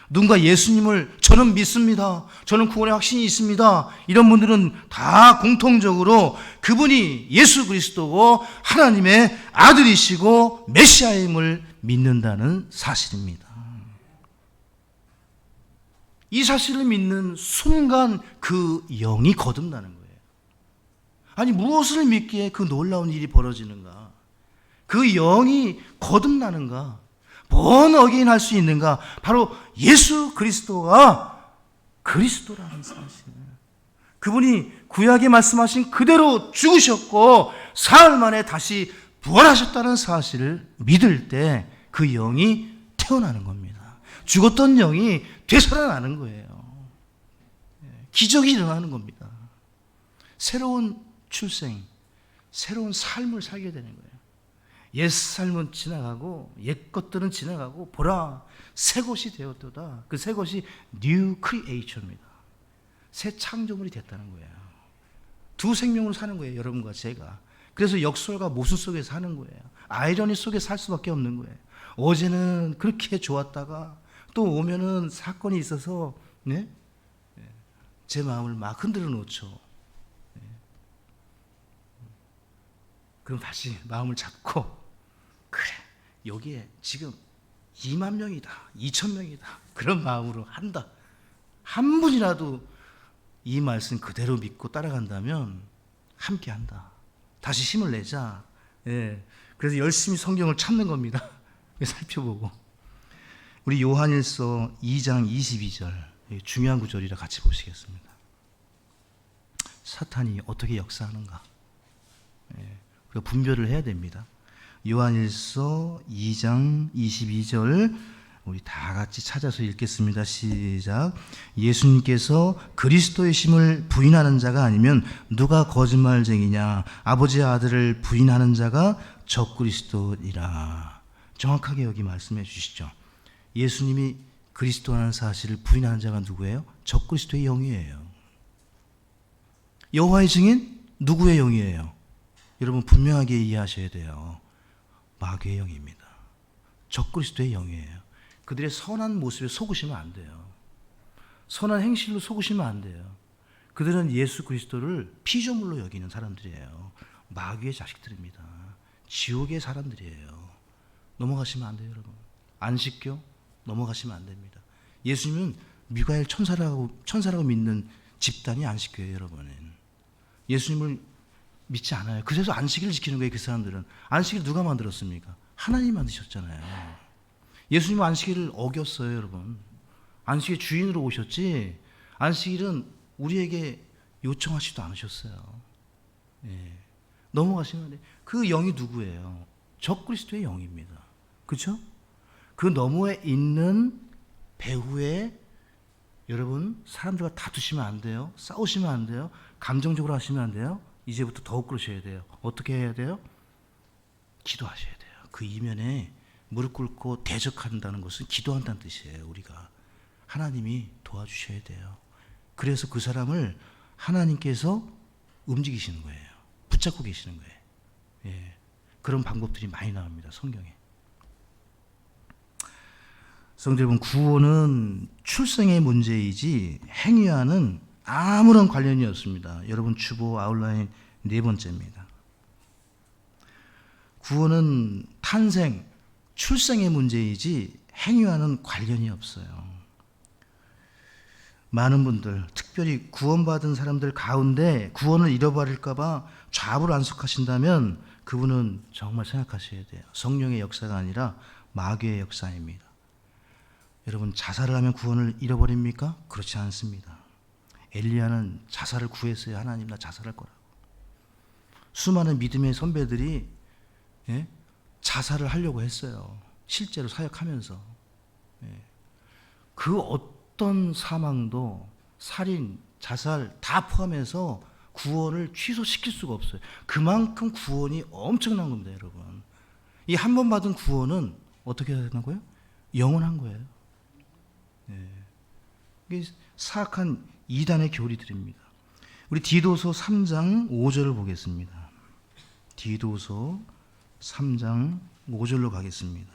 누군가 예수님을 저는 믿습니다, 저는 구원의 확신이 있습니다, 이런 분들은 다 공통적으로 그분이 예수 그리스도고 하나님의 아들이시고 메시아임을 믿는다는 사실입니다. 이 사실을 믿는 순간 그 영이 거듭나는 거예요. 아니, 무엇을 믿기에 그 놀라운 일이 벌어지는가? 그 영이 거듭나는가? 뭔 어게인할 수 있는가? 바로 예수 그리스도가 그리스도라는 사실. 그분이 구약에 말씀하신 그대로 죽으셨고 사흘 만에 다시 부활하셨다는 사실을 믿을 때 그 영이 태어나는 겁니다. 죽었던 영이 되살아나는 거예요. 기적이 일어나는 겁니다. 새로운 출생, 새로운 삶을 살게 되는 거예요. 옛 삶은 지나가고 옛 것들은 지나가고 보라 새 것이 되었도다. 그 새 것이 new creation입니다. 새 창조물이 됐다는 거예요. 두 생명으로 사는 거예요, 여러분과 제가. 그래서 역설과 모순 속에 사는 거예요. 아이러니 속에 살 수밖에 없는 거예요. 어제는 그렇게 좋았다가 또 오면은 사건이 있어서 제 마음을 막 흔들어 놓죠. 그럼 다시 마음을 잡고, 그래, 여기에 지금 2만 명이다, 2천 명이다, 그런 마음으로 한다. 한 분이라도 이 말씀 그대로 믿고 따라간다면 함께 한다. 다시 힘을 내자. 그래서 열심히 성경을 찾는 겁니다. 살펴보고. 우리 요한일서 2장 22절, 중요한 구절이라 같이 보시겠습니다. 사탄이 어떻게 역사하는가? 분별을 해야 됩니다. 요한일서 2장 22절 우리 다 같이 찾아서 읽겠습니다. 시작. 예수님께서 그리스도이심을 부인하는 자가 아니면 누가 거짓말쟁이냐? 아버지의 아들을 부인하는 자가 적그리스도이라. 정확하게 여기 말씀해 주시죠. 예수님이 그리스도라는 사실을 부인하는 자가 누구예요? 적그리스도의 영이에요. 여호와의 증인 누구의 영이에요? 여러분 분명하게 이해하셔야 돼요. 마귀의 영입니다. 적그리스도의 영이에요. 그들의 선한 모습에 속으시면 안 돼요. 선한 행실로 속으시면 안 돼요. 그들은 예수 그리스도를 피조물로 여기는 사람들이에요. 마귀의 자식들입니다. 지옥의 사람들이에요. 넘어가시면 안 돼요, 여러분. 안식교 넘어가시면 안 됩니다. 예수님은 미가엘 천사라고 믿는 집단이 안식교예요, 여러분. 예수님을 믿지 않아요. 그래서 안식일을 지키는 거예요, 그 사람들은. 안식일 누가 만들었습니까? 하나님 만드셨잖아요. 예수님은 안식일을 어겼어요, 여러분. 안식의 주인으로 오셨지, 안식일은 우리에게 요청하지도 않으셨어요. 넘어가시면 안 돼요. 그 영이 누구예요? 적그리스도의 영입니다. 그렇죠? 그 너머에 있는 배후에 여러분 사람들과 다투시면 안 돼요. 싸우시면 안 돼요. 감정적으로 하시면 안 돼요. 이제부터 더욱 그러셔야 돼요. 어떻게 해야 돼요? 기도하셔야 돼요. 그 이면에 무릎 꿇고 대적한다는 것은 기도한다는 뜻이에요. 우리가 하나님이 도와주셔야 돼요. 그래서 그 사람을 하나님께서 움직이시는 거예요. 붙잡고 계시는 거예요. 그런 방법들이 많이 나옵니다, 성경에. 성도 여러분, 구원은 출생의 문제이지 행위와는 아무런 관련이 없습니다. 여러분 주보 아웃라인 네 번째입니다. 구원은 탄생, 출생의 문제이지 행위와는 관련이 없어요. 많은 분들, 특별히 구원받은 사람들 가운데 구원을 잃어버릴까 봐 좌불안석하신다면 그분은 정말 생각하셔야 돼요. 성령의 역사가 아니라 마귀의 역사입니다. 여러분, 자살을 하면 구원을 잃어버립니까? 그렇지 않습니다. 엘리야는 자살을 구했어요. 하나님, 나 자살할 거라고. 수많은 믿음의 선배들이 자살을 하려고 했어요. 실제로 사역하면서. 그 어떤 사망도 살인, 자살 다 포함해서 구원을 취소시킬 수가 없어요. 그만큼 구원이 엄청난 겁니다, 여러분. 이 한 번 받은 구원은 어떻게 되는 거예요? 영원한 거예요. 네. 이게 사악한 이단의 교리들입니다. 우리 디도서 3장 5절을 보겠습니다. 디도서 3장 5절로 가겠습니다.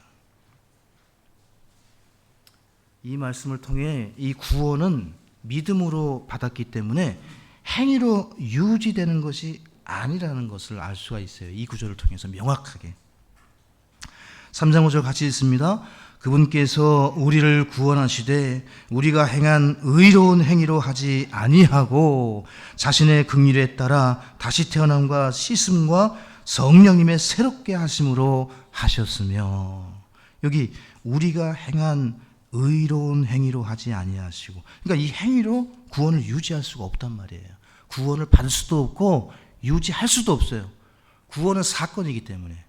이 말씀을 통해 이 구원은 믿음으로 받았기 때문에 행위로 유지되는 것이 아니라는 것을 알 수가 있어요. 이 구절을 통해서 명확하게. 3장 5절 같이 읽습니다. 그분께서 우리를 구원하시되 우리가 행한 의로운 행위로 하지 아니하고 자신의 긍휼에 따라 다시 태어남과 씻음과 성령님의 새롭게 하심으로 하셨으며, 여기 우리가 행한 의로운 행위로 하지 아니하시고, 그러니까 이 행위로 구원을 유지할 수가 없단 말이에요. 구원을 받을 수도 없고 유지할 수도 없어요. 구원은 사건이기 때문에,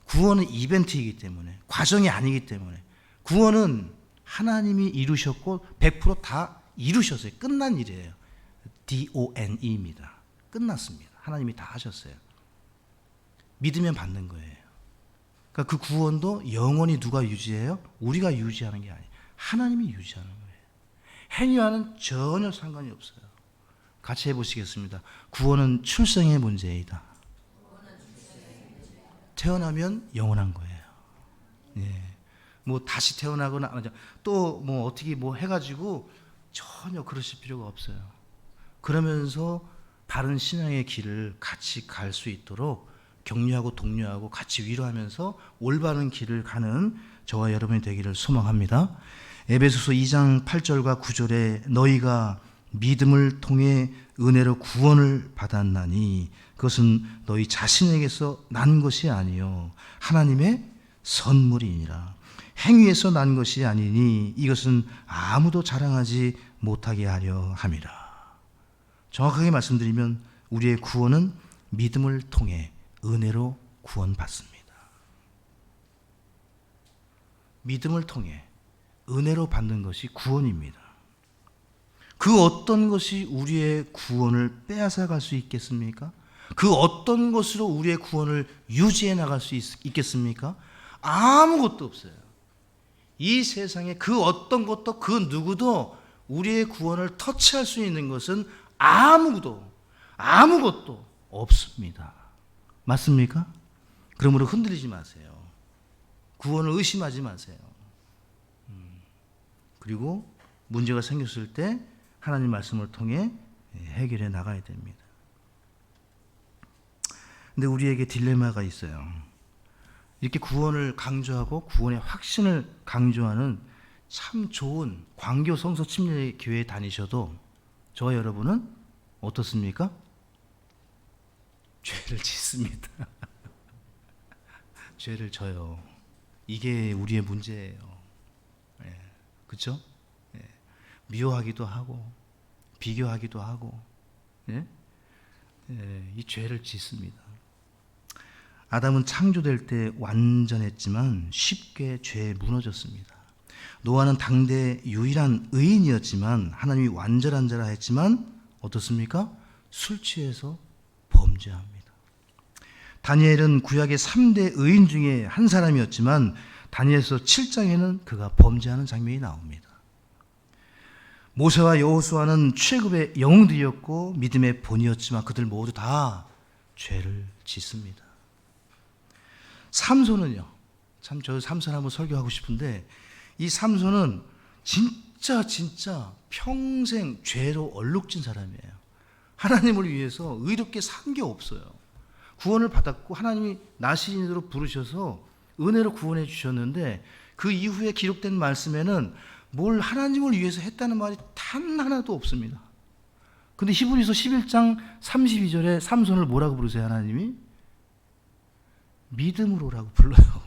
구원은 이벤트이기 때문에, 과정이 아니기 때문에, 구원은 하나님이 이루셨고 100%다 이루셨어요. 끝난 일이에요. DONE입니다. 끝났습니다. 하나님이 다 하셨어요. 믿으면 받는 거예요. 그러니까 그 구원도 영원히 누가 유지해요? 우리가 유지하는 게 아니에요. 하나님이 유지하는 거예요. 행위와는 전혀 상관이 없어요. 같이 해보시겠습니다. 구원은 출생의 문제이다. 태어나면 영원한 거예요. 예. 뭐 다시 태어나거나 또 뭐 어떻게 뭐 해가지고 전혀 그러실 필요가 없어요. 그러면서 바른 신앙의 길을 같이 갈 수 있도록 격려하고 독려하고 같이 위로하면서 올바른 길을 가는 저와 여러분이 되기를 소망합니다. 에베소서 2장 8절과 9절에 너희가 믿음을 통해 은혜로 구원을 받았나니 그것은 너희 자신에게서 난 것이 아니요 하나님의 선물이니라. 행위에서 난 것이 아니니 이것은 아무도 자랑하지 못하게 하려 함이라. 정확하게 말씀드리면 우리의 구원은 믿음을 통해 은혜로 구원받습니다. 믿음을 통해 은혜로 받는 것이 구원입니다. 그 어떤 것이 우리의 구원을 빼앗아 갈 수 있겠습니까? 그 어떤 것으로 우리의 구원을 유지해 나갈 수 있겠습니까? 아무것도 없어요. 이 세상에 그 어떤 것도 그 누구도 우리의 구원을 터치할 수 있는 것은 아무것도 없습니다. 맞습니까? 그러므로 흔들리지 마세요. 구원을 의심하지 마세요. 그리고 문제가 생겼을 때 하나님 말씀을 통해 해결해 나가야 됩니다. 근데 우리에게 딜레마가 있어요. 이렇게 구원을 강조하고 구원의 확신을 강조하는 참 좋은 광교 성서 침례 교회에 다니셔도 저와 여러분은 어떻습니까? 죄를 짓습니다. 죄를 져요. 이게 우리의 문제예요. 예, 그렇죠? 예, 미워하기도 하고 비교하기도 하고, 예? 예, 이 죄를 짓습니다. 아담은 창조될 때 완전했지만 쉽게 죄에 무너졌습니다. 노아는 당대 유일한 의인이었지만 하나님이 완전한 자라 했지만 어떻습니까? 술 취해서 범죄합니다. 다니엘은 구약의 3대 의인 중에 한 사람이었지만 다니엘서 7장에는 그가 범죄하는 장면이 나옵니다. 모세와 여호수아는 최고의 영웅들이었고 믿음의 본이었지만 그들 모두 다 죄를 짓습니다. 삼손은요, 참 저 삼손 한번 설교하고 싶은데 이 삼손은 진짜 평생 죄로 얼룩진 사람이에요. 하나님을 위해서 의롭게 산 게 없어요. 구원을 받았고 하나님이 나시린으로 부르셔서 은혜로 구원해 주셨는데 그 이후에 기록된 말씀에는 뭘 하나님을 위해서 했다는 말이 단 하나도 없습니다. 근데 히브리서 11장 32절에 삼손을 뭐라고 부르세요? 하나님이 믿음으로라고 불러요.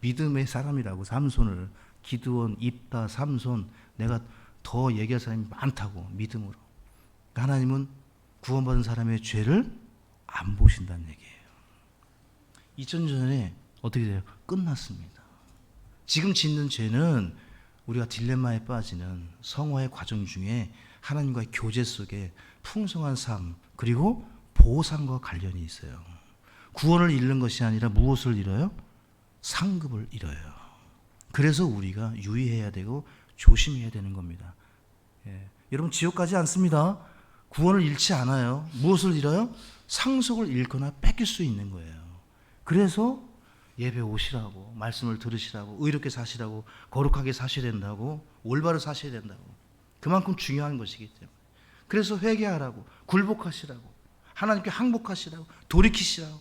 믿음의 사람이라고. 삼손을 기드온, 입다, 삼손, 내가 더 얘기할 사람이 많다고. 믿음으로. 하나님은 구원받은 사람의 죄를 안 보신다는 얘기예요. 2000년 전에 어떻게 돼요? 끝났습니다. 지금 짓는 죄는 우리가 딜레마에 빠지는 성화의 과정 중에 하나님과의 교제 속에 풍성한 삶 그리고 보상과 관련이 있어요. 구원을 잃는 것이 아니라 무엇을 잃어요? 상급을 잃어요. 그래서 우리가 유의해야 되고 조심해야 되는 겁니다. 여러분 지옥 가지 않습니다. 구원을 잃지 않아요. 무엇을 잃어요? 상속을 잃거나 뺏길 수 있는 거예요. 그래서 예배 오시라고, 말씀을 들으시라고, 의롭게 사시라고, 거룩하게 사셔야 된다고, 올바로 사셔야 된다고. 그만큼 중요한 것이기 때문에. 그래서 회개하라고, 굴복하시라고, 하나님께 항복하시라고, 돌이키시라고.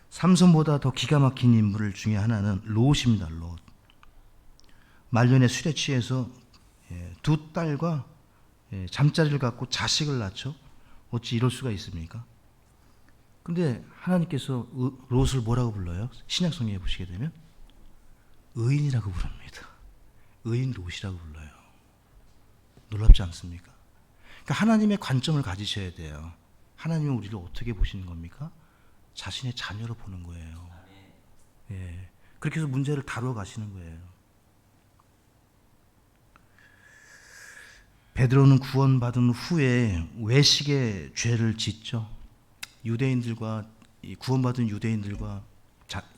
삼손보다 더 기가 막힌 인물 중에 하나는 롯입니다. 롯. 말년에 술에 취해서 두 딸과 잠자리를 갖고 자식을 낳죠. 어찌 이럴 수가 있습니까? 근데 하나님께서 롯을 뭐라고 불러요? 신약성경에 보시게 되면 의인이라고 부릅니다. 의인 롯이라고 불러요. 놀랍지 않습니까? 그러니까 하나님의 관점을 가지셔야 돼요. 하나님은 우리를 어떻게 보시는 겁니까? 자신의 자녀로 보는 거예요. 예. 그렇게 해서 문제를 다루어 가시는 거예요. 베드로는 구원받은 후에 외식의 죄를 짓죠. 유대인들과 구원받은 유대인들과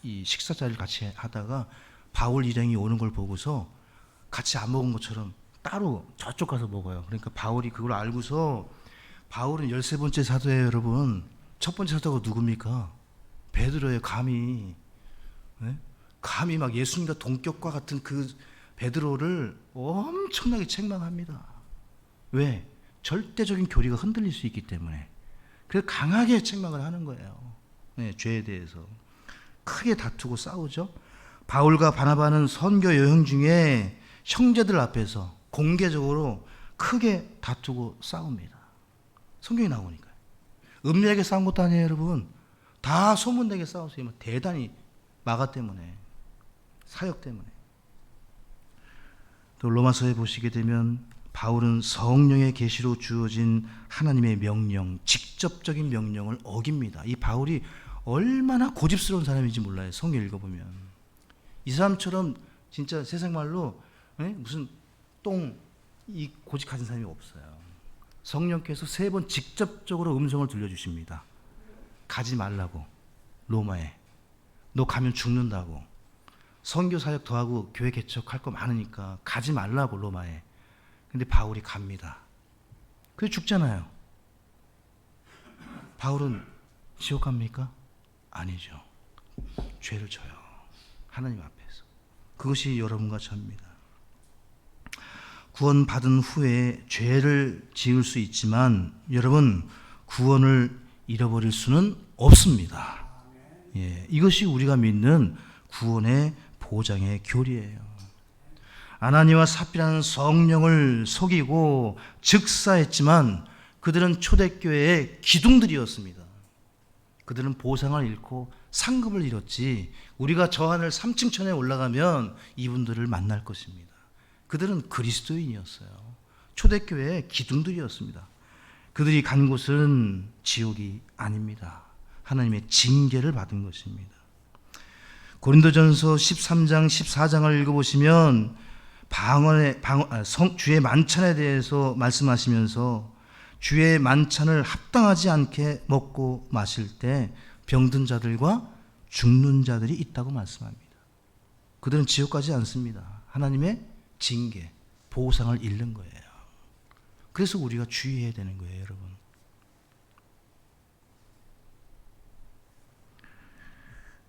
이 식사 자리를 같이 하다가 바울 일행이 오는 걸 보고서 같이 안 먹은 것처럼 따로 저쪽 가서 먹어요. 그러니까 바울이 그걸 알고서 바울은 13번째 사도예요, 여러분. 첫 번째 사도가 누굽니까? 베드로예요. 감히 막 예수님과 동격과 같은 그 베드로를 엄청나게 책망합니다. 왜? 절대적인 교리가 흔들릴 수 있기 때문에. 그래서 강하게 책망을 하는 거예요. 죄에 대해서. 크게 다투고 싸우죠. 바울과 바나바는 선교 여행 중에 형제들 앞에서 공개적으로 크게 다투고 싸웁니다. 성경이 나오니까요. 은밀하게 싸운 것도 아니에요, 여러분. 다 소문내게 싸웠어요. 대단히 마가 때문에, 사역 때문에. 또 로마서에 보시게 되면 바울은 성령의 계시로 주어진 하나님의 명령, 직접적인 명령을 어깁니다. 이 바울이 얼마나 고집스러운 사람인지 몰라요. 성경 읽어보면. 이 사람처럼 진짜 세상 말로 무슨 이 고집 가진 사람이 없어요. 성령께서 3번 직접적으로 음성을 들려주십니다. 가지 말라고. 로마에. 너 가면 죽는다고. 선교 사역 더하고 교회 개척할 거 많으니까 가지 말라고 로마에. 근데 바울이 갑니다. 그래서 죽잖아요. 바울은 지옥 갑니까? 아니죠. 죄를 져요. 하나님 앞에서. 그것이 여러분과 저입니다. 구원받은 후에 죄를 지을 수 있지만 여러분 구원을 잃어버릴 수는 없습니다. 이것이 우리가 믿는 구원의 보장의 교리예요. 아나니와 삽비라는 성령을 속이고 즉사했지만 그들은 초대교회의 기둥들이었습니다. 그들은 보상을 잃고 상급을 잃었지 우리가 저 하늘 3층 천에 올라가면 이분들을 만날 것입니다. 그들은 그리스도인이었어요. 초대교회의 기둥들이었습니다. 그들이 간 곳은 지옥이 아닙니다. 하나님의 징계를 받은 것입니다. 고린도전서 13장 14장을 읽어보시면 주의 만찬에 대해서 말씀하시면서 주의 만찬을 합당하지 않게 먹고 마실 때 병든 자들과 죽는 자들이 있다고 말씀합니다. 그들은 지옥 가지 않습니다. 하나님의 징계, 보상을 잃는 거예요. 그래서 우리가 주의해야 되는 거예요, 여러분.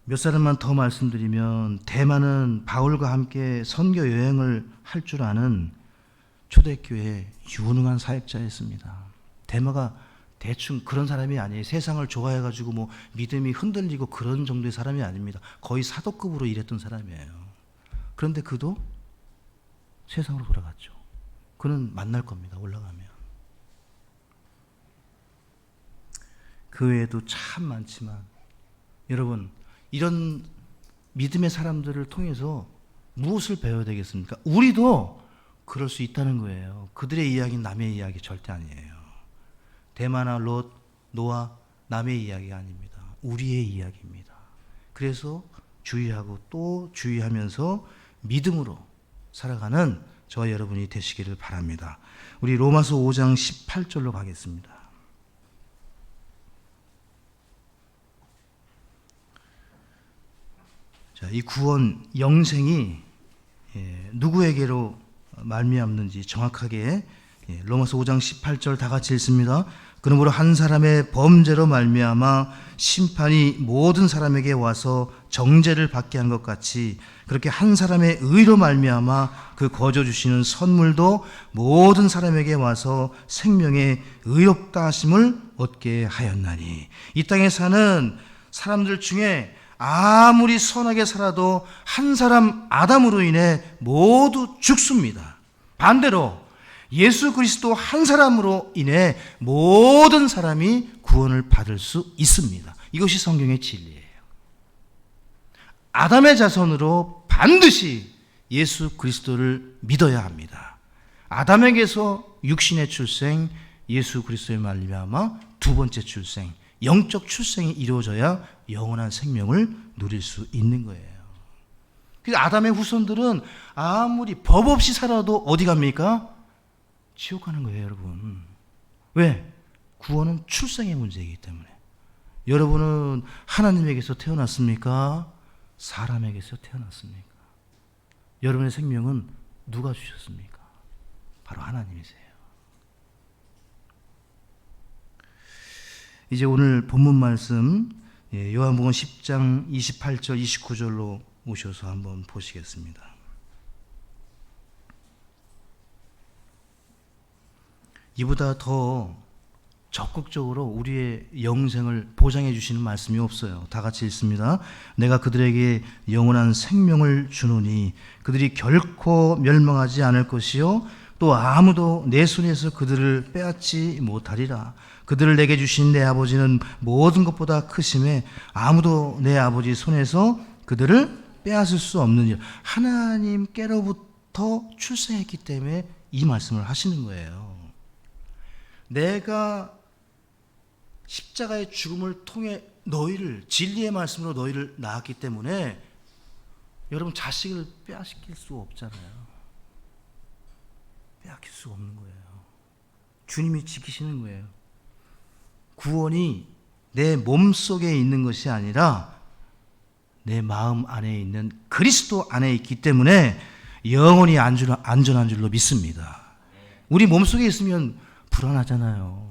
몇 사람만 더 말씀드리면 대만은 바울과 함께 선교 여행을 할 줄 아는 초대교회 유능한 사역자였습니다. 대마가 대충 그런 사람이 아니에요. 세상을 좋아해가지고 뭐 믿음이 흔들리고 그런 정도의 사람이 아닙니다. 거의 사도급으로 일했던 사람이에요. 그런데 그도 세상으로 돌아갔죠. 그는 만날 겁니다. 올라가면. 그 외에도 참 많지만 여러분 이런 믿음의 사람들을 통해서 무엇을 배워야 되겠습니까? 우리도 그럴 수 있다는 거예요. 그들의 이야기는 남의 이야기 절대 아니에요. 대마나 롯, 노아 남의 이야기가 아닙니다. 우리의 이야기입니다. 그래서 주의하고 또 주의하면서 믿음으로 살아가는 저와 여러분이 되시기를 바랍니다. 우리 로마서 5장 18절로 가겠습니다. 자, 이 구원 영생이 누구에게로 말미암는지 정확하게 로마서 5장 18절 다 같이 읽습니다. 그러므로 한 사람의 범죄로 말미암아 심판이 모든 사람에게 와서 정죄를 받게 한 것 같이 그렇게 한 사람의 의로 말미암아 그 거저 주시는 선물도 모든 사람에게 와서 생명의 의롭다 하심을 얻게 하였나니. 이 땅에 사는 사람들 중에 아무리 선하게 살아도 한 사람 아담으로 인해 모두 죽습니다. 반대로 예수 그리스도 한 사람으로 인해 모든 사람이 구원을 받을 수 있습니다. 이것이 성경의 진리예요. 아담의 자손으로 반드시 예수 그리스도를 믿어야 합니다. 아담에게서 육신의 출생, 예수 그리스도의 말미암아 두 번째 출생, 영적 출생이 이루어져야 영원한 생명을 누릴 수 있는 거예요. 그래서 아담의 후손들은 아무리 법 없이 살아도 어디 갑니까? 지옥 가는 거예요, 여러분. 왜? 구원은 출생의 문제이기 때문에. 여러분은 하나님에게서 태어났습니까? 사람에게서 태어났습니까? 여러분의 생명은 누가 주셨습니까? 바로 하나님이세요. 이제 오늘 본문 말씀 요한복음 10장 28절 29절로 오셔서 한번 보시겠습니다. 이보다 더 적극적으로 우리의 영생을 보장해 주시는 말씀이 없어요. 다 같이 읽습니다. 내가 그들에게 영원한 생명을 주노니 그들이 결코 멸망하지 않을 것이요 또 아무도 내 손에서 그들을 빼앗지 못하리라. 그들을 내게 주신 내 아버지는 모든 것보다 크심에 아무도 내 아버지 손에서 그들을 빼앗을 수 없느니라. 하나님께로부터 출생했기 때문에 이 말씀을 하시는 거예요. 내가 십자가의 죽음을 통해 너희를 진리의 말씀으로 너희를 낳았기 때문에 여러분 자식을 빼앗길 수 없잖아요. 빼앗길 수 없는 거예요. 주님이 지키시는 거예요. 구원이 내 몸속에 있는 것이 아니라 내 마음 안에 있는 그리스도 안에 있기 때문에 영원히 안전한 줄로 믿습니다. 우리 몸속에 있으면 불안하잖아요.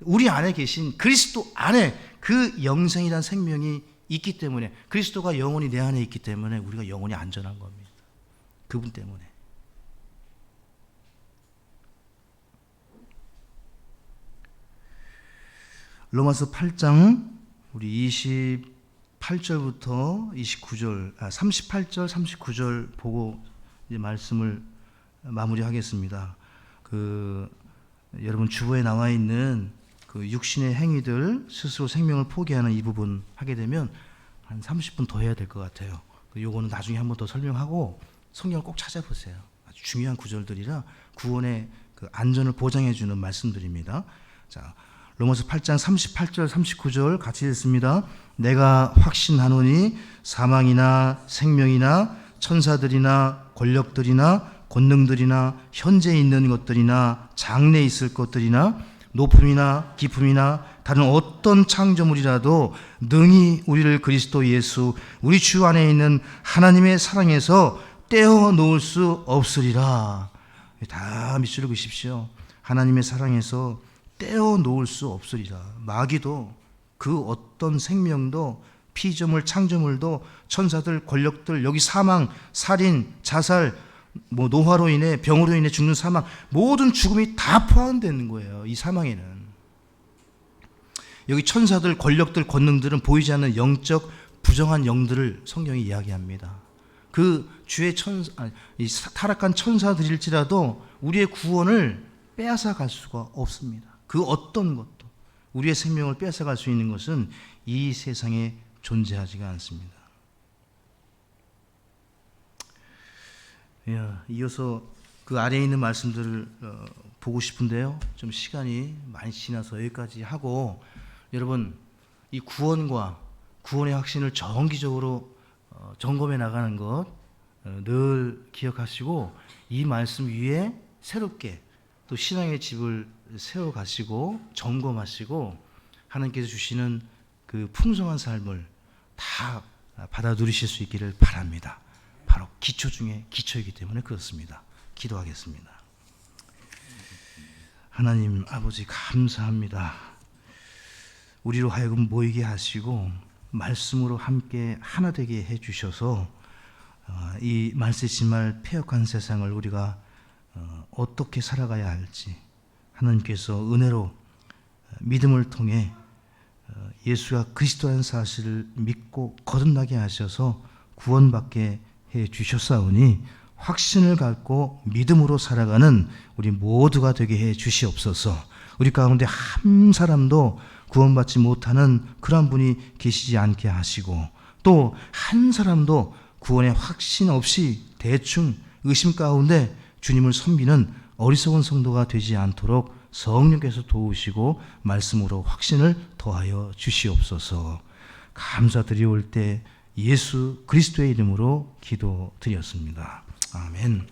우리 안에 계신 그리스도 안에 그 영생이란 생명이 있기 때문에 그리스도가 영원히 내 안에 있기 때문에 우리가 영원히 안전한 겁니다. 그분 때문에. 로마서 8장 우리 28절부터 38절 39절 보고 이제 말씀을 마무리하겠습니다. 여러분 주보에 나와 있는 그 육신의 행위들 스스로 생명을 포기하는 이 부분 하게 되면 한 30분 더 해야 될 것 같아요. 요거는 나중에 한번 더 설명하고 성경을 꼭 찾아보세요. 아주 중요한 구절들이라 구원의 그 안전을 보장해 주는 말씀들입니다. 자, 로마서 8장 38절 39절 같이 읽습니다. 내가 확신하노니 사망이나 생명이나 천사들이나 권력들이나 권능들이나 현재 있는 것들이나 장래 있을 것들이나 높음이나 깊음이나 다른 어떤 창조물이라도 능히 우리를 그리스도 예수 우리 주 안에 있는 하나님의 사랑에서 떼어놓을 수 없으리라. 다 밑줄을 그으십시오. 하나님의 사랑에서 떼어놓을 수 없으리라. 마귀도 그 어떤 생명도 피조물 창조물도 천사들 권력들 여기 사망 살인 자살 노화로 인해 병으로 인해 죽는 사망 모든 죽음이 다 포함되는 거예요. 이 사망에는 여기 천사들 권력들 권능들은 보이지 않는 영적 부정한 영들을 성경이 이야기합니다. 그 주의 타락한 천사들일지라도 우리의 구원을 빼앗아 갈 수가 없습니다. 그 어떤 것도 우리의 생명을 빼앗아 갈 수 있는 것은 이 세상에 존재하지가 않습니다. 이어서 그 아래에 있는 말씀들을 보고 싶은데요. 좀 시간이 많이 지나서 여기까지 하고 여러분 이 구원과 구원의 확신을 정기적으로 점검해 나가는 것 늘 기억하시고 이 말씀 위에 새롭게 또 신앙의 집을 세워 가시고 점검하시고 하나님께서 주시는 그 풍성한 삶을 다 받아 누리실 수 있기를 바랍니다. 바로 기초 중에 기초이기 때문에 그렇습니다. 기도하겠습니다. 하나님 아버지 감사합니다. 우리로 하여금 모이게 하시고 말씀으로 함께 하나 되게 해주셔서 이 말세지말 패역한 세상을 우리가 어떻게 살아가야 할지 하나님께서 은혜로 믿음을 통해 예수가 그리스도라는 사실을 믿고 거듭나게 하셔서 구원받게 해 주셨사오니 확신을 갖고 믿음으로 살아가는 우리 모두가 되게 해 주시옵소서. 우리 가운데 한 사람도 구원받지 못하는 그런 분이 계시지 않게 하시고 또 한 사람도 구원의 확신 없이 대충 의심 가운데 주님을 섬기는 어리석은 성도가 되지 않도록 성령께서 도우시고 말씀으로 확신을 더하여 주시옵소서. 감사드리올 때 예수 그리스도의 이름으로 기도드렸습니다. 아멘.